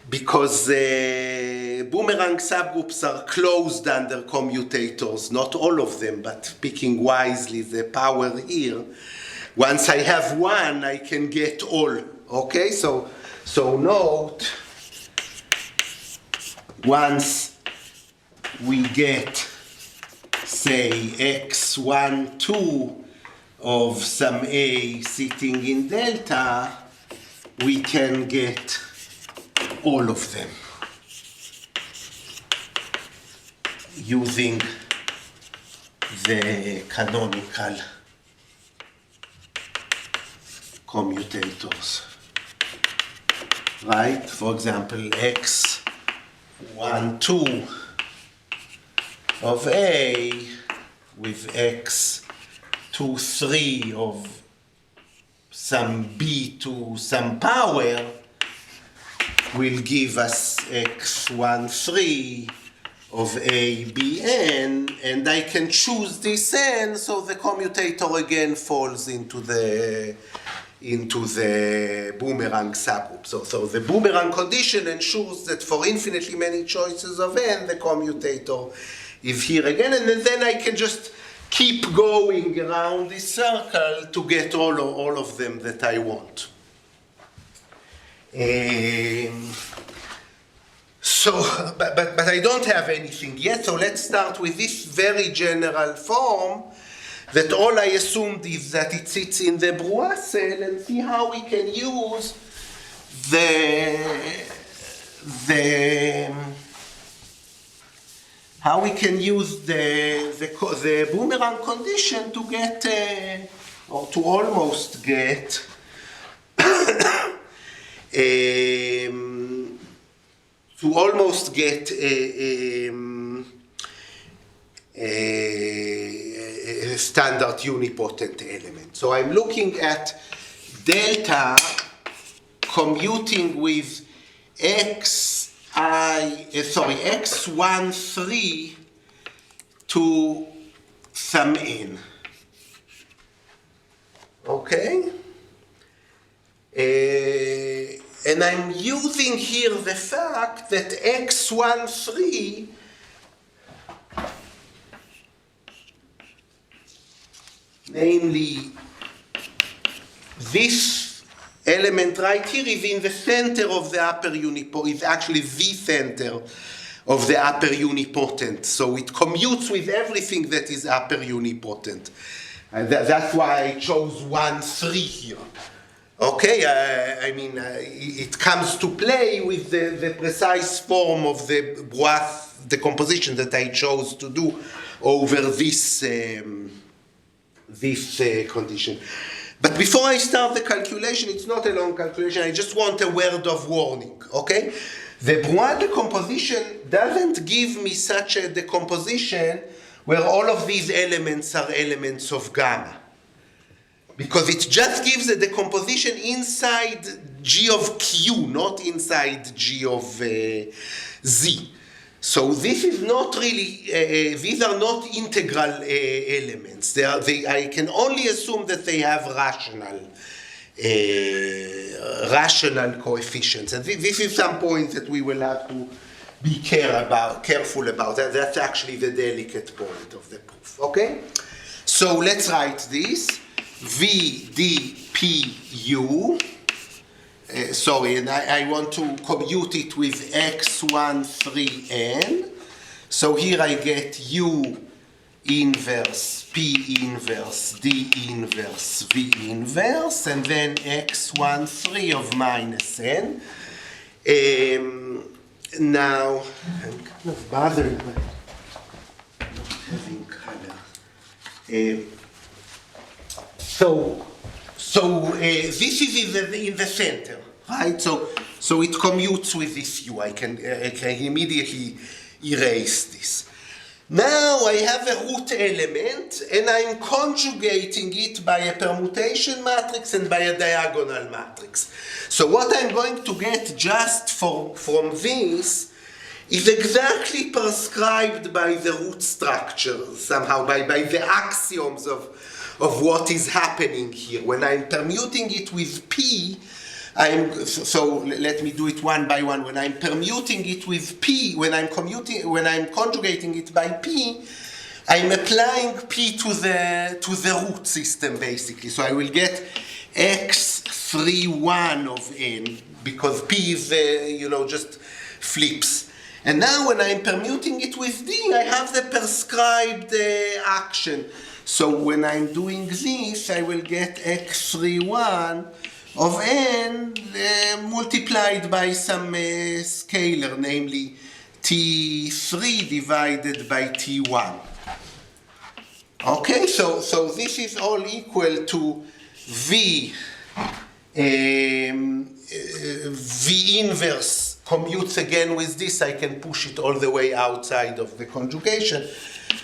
Boomerang subgroups are closed under commutators, not all of them, but picking wisely the power here. Once I have one, I can get all. Okay, so note, once we get, say, x1, 2 of some a sitting in delta, we can get all of them using the canonical commutators, right? For example, x1, 2 of a with x2, 3 of some b to some power will give us x1, 3 of a, b, n, and I can choose this n, so the commutator again falls into the Boomerang subgroup. So the Boomerang condition ensures that for infinitely many choices of n, the commutator is here again, and then I can just keep going around this circle to get all of them that I want. But I don't have anything yet, so let's start with this very general form that all I assumed is that it sits in the Brouwer cell, and see how we can use the Boomerang condition to get or to almost get a standard unipotent element. So I'm looking at delta commuting with x1, 3 to some n. Okay? And I'm using here the fact that x1, 3 namely this element right here is in the center of the upper unipotent, is actually the center of the upper unipotent. So it commutes with everything that is upper unipotent. And that's why I chose 1, 3 here. Okay, it comes to play with the precise form of the Brouwer decomposition that I chose to do over this condition. But before I start the calculation, it's not a long calculation, I just want a word of warning, okay? The Brouwer decomposition doesn't give me such a decomposition where all of these elements are elements of gamma. Because it just gives a decomposition inside G of Q, not inside G of Z. So this is not really, these are not integral elements. I can only assume that they have rational coefficients. And this is some point that we will have to be careful about that. That's actually the delicate point of the proof. Okay? So let's write this. VDPU. Sorry, and I want to commute it with x13n. So here I get U inverse, P inverse, D inverse, V inverse, and then x13 of minus n. Now, I'm kind of bothered by not having color. So this is in the center, right? So it commutes with this U. I can immediately erase this. Now I have a root element, and I'm conjugating it by a permutation matrix and by a diagonal matrix. So what I'm going to get just from this is exactly prescribed by the root structure, somehow by the axioms of what is happening here. When I'm permuting it with P, so let me do it one by one. When I'm permuting it with P, when I'm conjugating it by P, I'm applying P to the root system basically. So I will get x31 of n because P is just flips. And now when I'm permuting it with D, I have the prescribed action. So when I'm doing this, I will get x31 of n multiplied by some scalar, namely t3 divided by t1. Okay, so this is all equal to V inverse commutes again with this. I can push it all the way outside of the conjugation.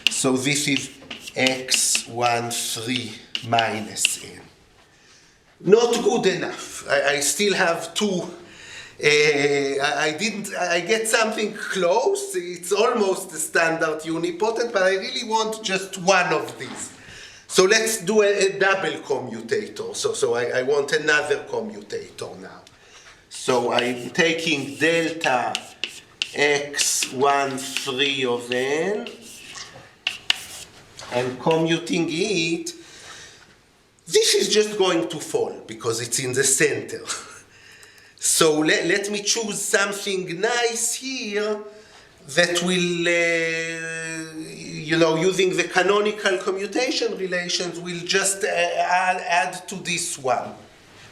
So this is x13 minus n. Not good enough. I still have two. I get something close. It's almost the standard unipotent, but I really want just one of these. So let's do a double commutator. So I want another commutator now. So I'm taking delta x13 of n and commuting it. This is just going to fall because it's in the center. So let me choose something nice here that will, using the canonical commutation relations, will just add to this one.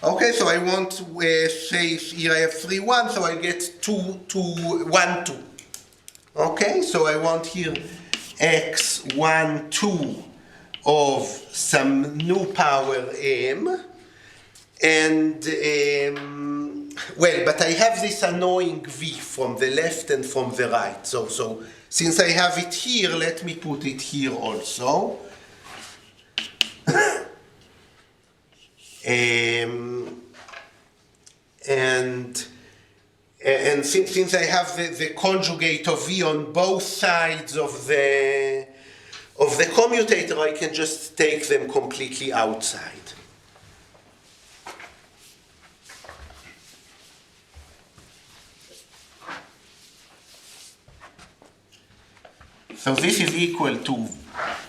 Okay, so I want, say, here I have 3, 1, so I get 2, 2, 1, 2. Okay, so I want here x, 1, 2 of some new power m, and, but I have this annoying v from the left and from the right. So since I have it here, let me put it here also. And since I have the conjugate of v on both sides of the commutator, I can just take them completely outside. So this is equal to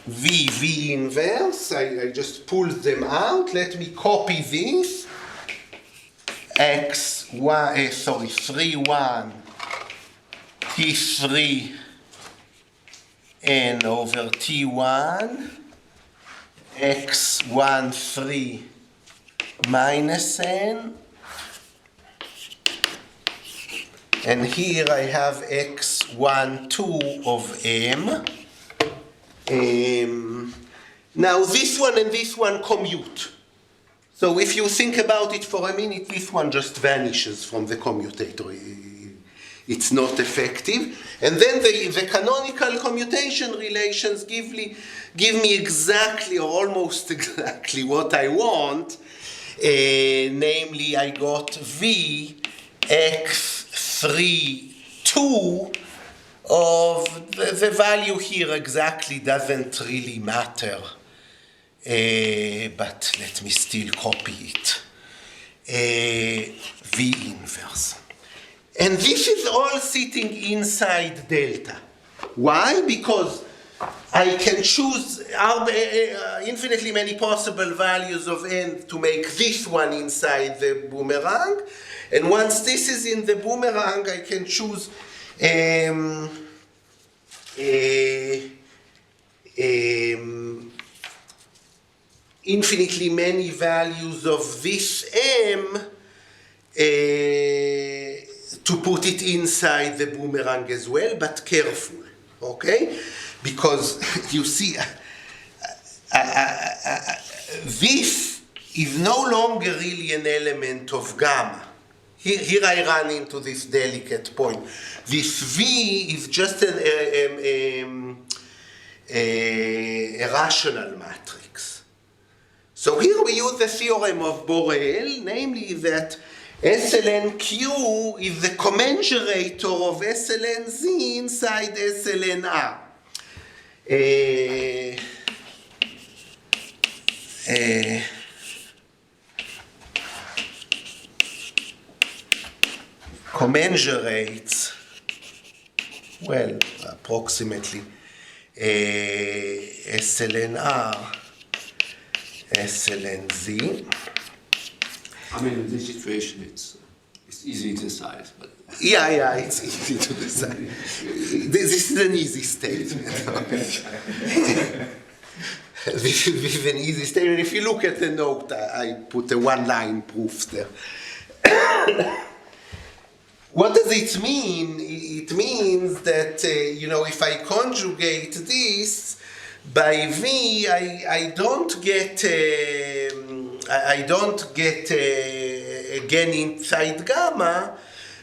V inverse. I just pulled them out. Let me copy this. 3, 1, T3 n over T1, x1, 3 minus n. And here I have x1, 2 of m. Now this one and this one commute. So if you think about it for a minute, this one just vanishes from the commutator. It's not effective. And then the canonical commutation relations give me exactly or almost exactly what I want. Namely, I got v x3, 2 of the value here exactly doesn't really matter. But let me still copy it. V inverse. And this is all sitting inside delta. Why? Because I can choose infinitely many possible values of n to make this one inside the boomerang. And once this is in the boomerang, I can choose infinitely many values of this m to put it inside the boomerang as well, but careful, okay? Because you see, this is no longer really an element of gamma. Here I run into this delicate point. This V is just a rational matrix. So here we use the theorem of Borel, namely that SLN-Q is the commensurator of SLN-Z inside SLN-R. Commensurates, well, approximately SLN-R, SLN-Z. I mean, in this situation, it's easy to decide, but Yeah, it's easy to decide. This is an easy statement. This is an easy statement. If you look at the note, I put a one-line proof there. What does it mean? It means that, if I conjugate this by V, I don't get again inside gamma,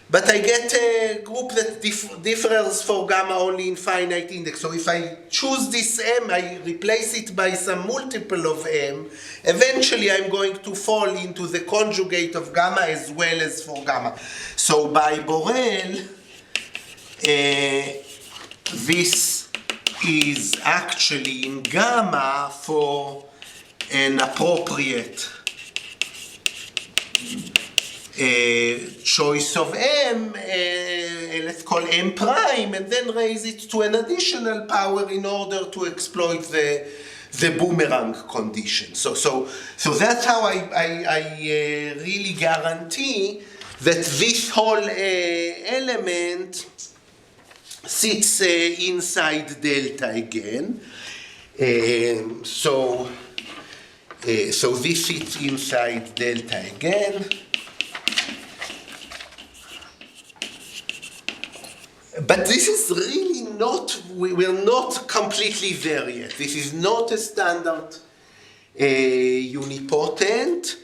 but I get a group that differs for gamma only in finite index. So if I choose this M, I replace it by some multiple of M, eventually I'm going to fall into the conjugate of gamma as well as for gamma. So by Borel, this is actually in gamma for an appropriate choice of M, let's call M prime, and then raise it to an additional power in order to exploit the boomerang condition. So that's how I really guarantee that this whole element sits inside delta again. So this sits inside delta again. But this is really not, we're not completely there yet. This is not a standard unipotent.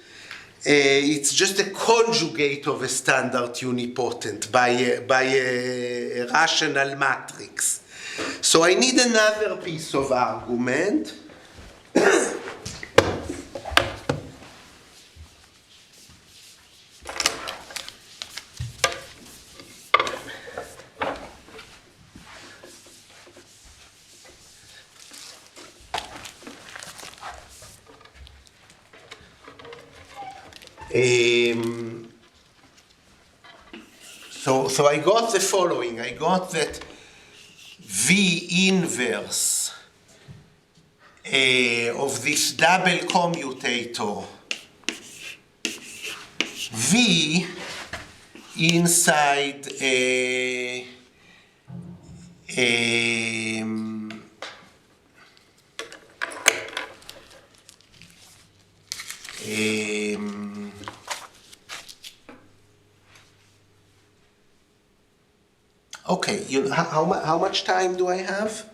It's just a conjugate of a standard unipotent by a rational matrix. So I need another piece of argument. So I got the following. I got that V inverse of this double commutator V inside okay, how much time do I have?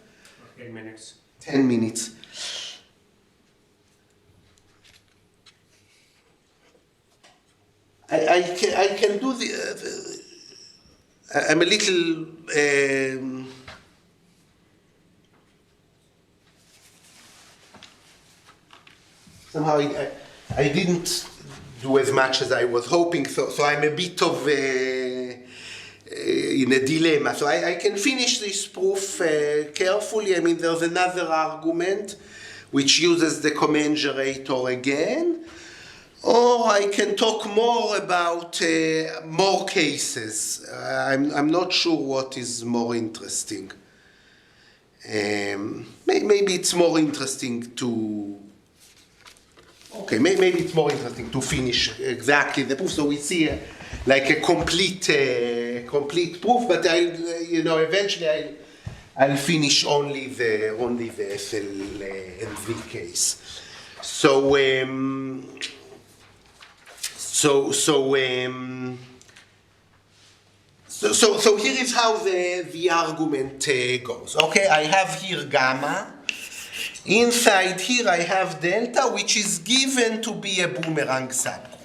10 minutes. 10 minutes. I can do I'm a little somehow I didn't do as much as I was hoping, so I'm a bit of in a dilemma. So I can finish this proof carefully. I mean, there's another argument which uses the commensurator again. Or I can talk more about more cases. I'm not sure what is more interesting. Maybe it's more interesting to. Okay, maybe it's more interesting to finish exactly the proof, so we see like a complete proof. But eventually I'll finish only the SL and V case. So here is how the argument goes. Okay, I have here gamma. Inside here I have delta, which is given to be a Boomerang subgroup.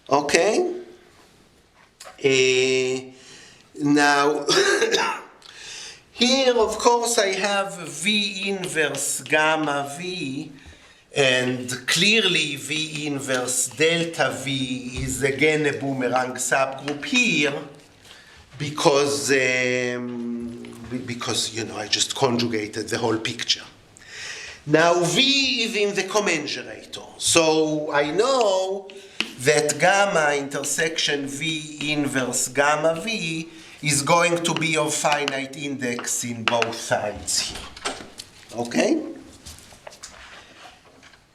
Okay? Now, here of course I have V inverse gamma V, and clearly V inverse delta V is again a Boomerang subgroup here, because I just conjugated the whole picture. Now V is in the commensurator, so I know that gamma intersection V inverse gamma V is going to be of finite index in both sides here. Okay?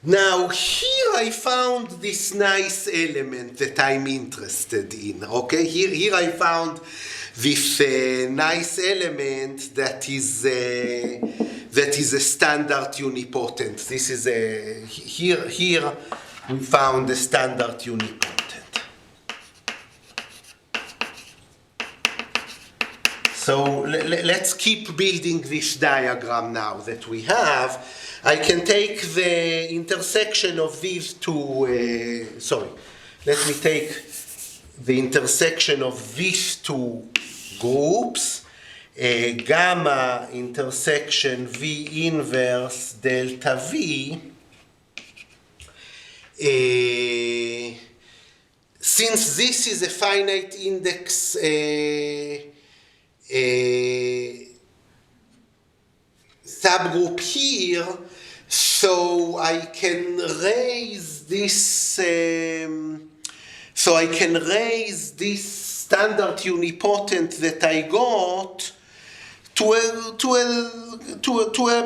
Now here I found this nice element that I'm interested in. Okay? Here I found this nice element that is a standard unipotent. This is here we found a standard unipotent. So let's keep building this diagram now that we have. I can take the intersection of these two, let me take the intersection of these two groups, gamma intersection V inverse delta V. Since this is a finite index subgroup here, so I can raise this. Standard unipotent that I got to a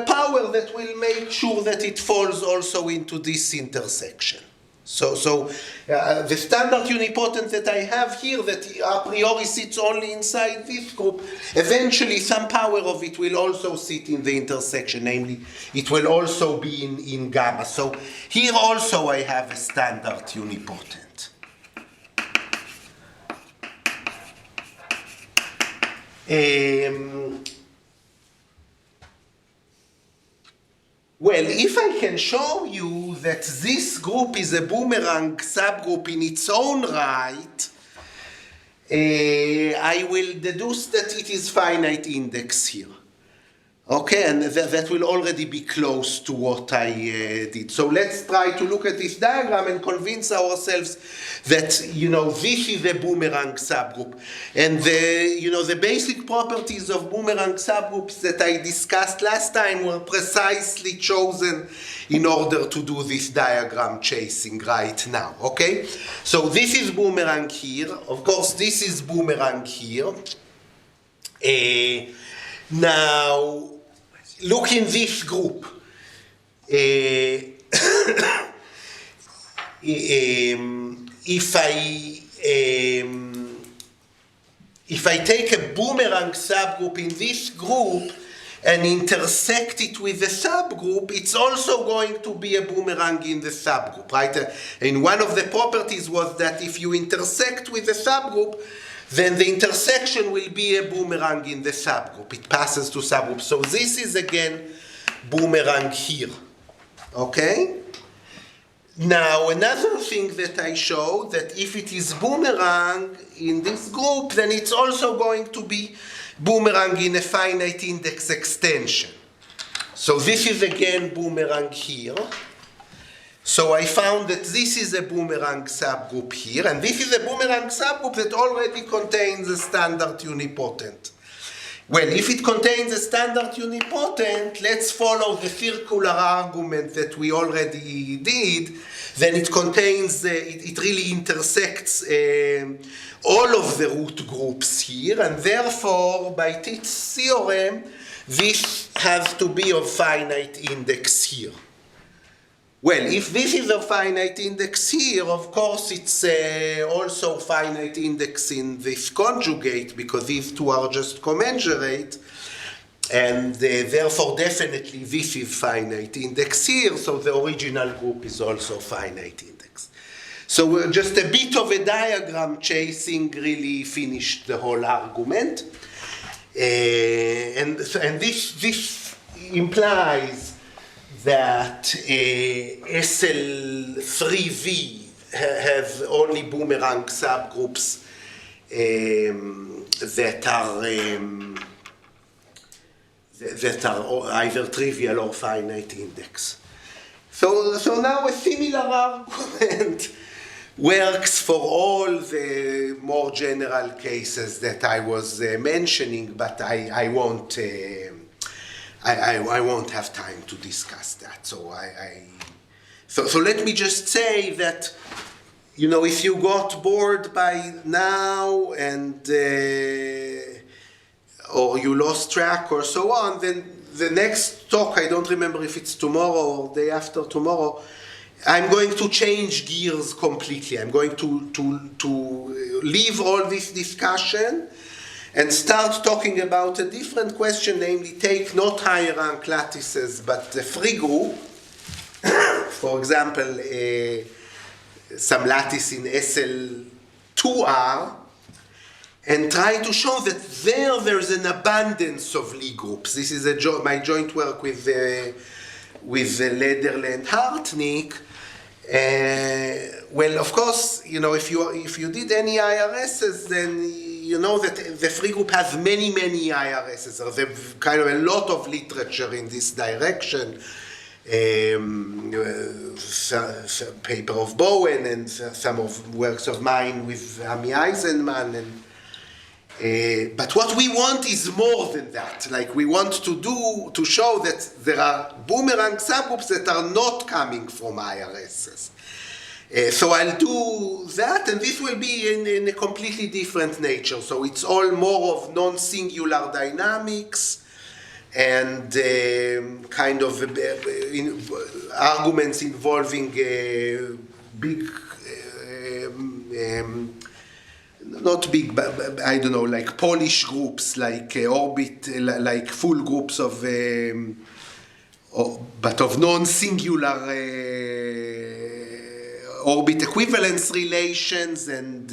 power that will make sure that it falls also into this intersection. So the standard unipotent that I have here, that a priori sits only inside this group, eventually some power of it will also sit in the intersection, namely it will also be in gamma. So here also I have a standard unipotent. Well, if I can show you that this group is a Boomerang subgroup in its own right, I will deduce that it is finite index here. Okay, and that will already be close to what I did. So let's try to look at this diagram and convince ourselves that, this is a Boomerang subgroup. And the basic properties of Boomerang subgroups that I discussed last time were precisely chosen in order to do this diagram chasing right now, okay? So this is Boomerang here. Of course, this is Boomerang here. Now, look in this group. If I take a Boomerang subgroup in this group and intersect it with the subgroup, it's also going to be a Boomerang in the subgroup, right? And one of the properties was that if you intersect with the subgroup, then the intersection will be a Boomerang in the subgroup. It passes to subgroup. So this is again Boomerang here. Okay? Now another thing that I showed, that if it is Boomerang in this group, then it's also going to be Boomerang in a finite index extension. So this is again Boomerang here. So I found that this is a Boomerang subgroup here, and this is a Boomerang subgroup that already contains a standard unipotent Well, if it contains a standard unipotent, let's follow the circular argument that we already did. Then it contains, it really intersects all of the root groups here, and therefore, by Tit's theorem, this has to be of finite index here. Well, if this is a finite index here, of course it's also finite index in this conjugate, because these two are just commensurate, and therefore definitely this is finite index here, so the original group is also finite index. So just a bit of a diagram chasing really finished the whole argument. And this implies that SL3V has only Boomerang subgroups that are either trivial or finite index. So now a similar argument works for all the more general cases that I was mentioning, but I won't have time to discuss that. So so let me just say that, you know, if you got bored by now and or you lost track or so on, then the next talk, I don't remember if it's tomorrow or day after tomorrow, I'm going to change gears completely. I'm going to leave all this discussion and start talking about a different question, namely take not higher rank lattices, but the free group. For example, some lattice in SL2R, and try to show that there's an abundance of Lie groups. This is my joint work with Lederle and Hartnick. Well, of course, you know, if you did any IRSs, then you know that the free group has many IRSs. There's kind of a lot of literature in this direction. Some paper of Bowen and some of works of mine with Ami Eisenman. But what we want is more than that. Like, we want to show that there are Boomerang subgroups that are not coming from IRSs. So I'll do that, and this will be in a completely different nature. So it's all more of non-singular dynamics and kind of arguments involving big, not big, but I don't know, like Polish groups, like orbit, like full groups of, but of non-singular orbit equivalence relations and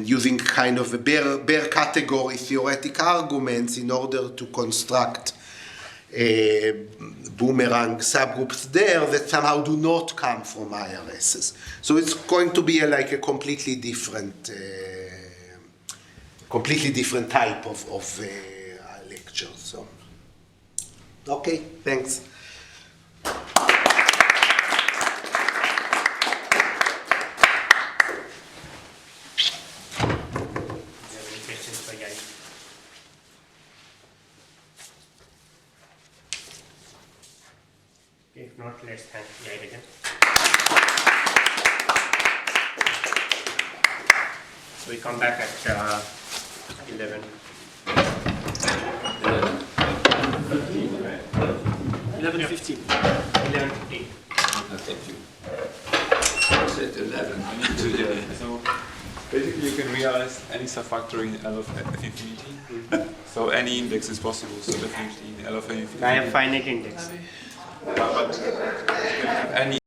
using kind of a bare category theoretic arguments in order to construct Boomerang subgroups there that somehow do not come from IRSs. So it's going to be like a completely different type of lecture. So, okay, thanks. If not, let's thank Yair again. So we come back at 11. 11:15. 11:15. Said 11. So basically you can realize any subfactor in L of infinity. So any index is possible, so definitely in L of infinity. I have finite index. But any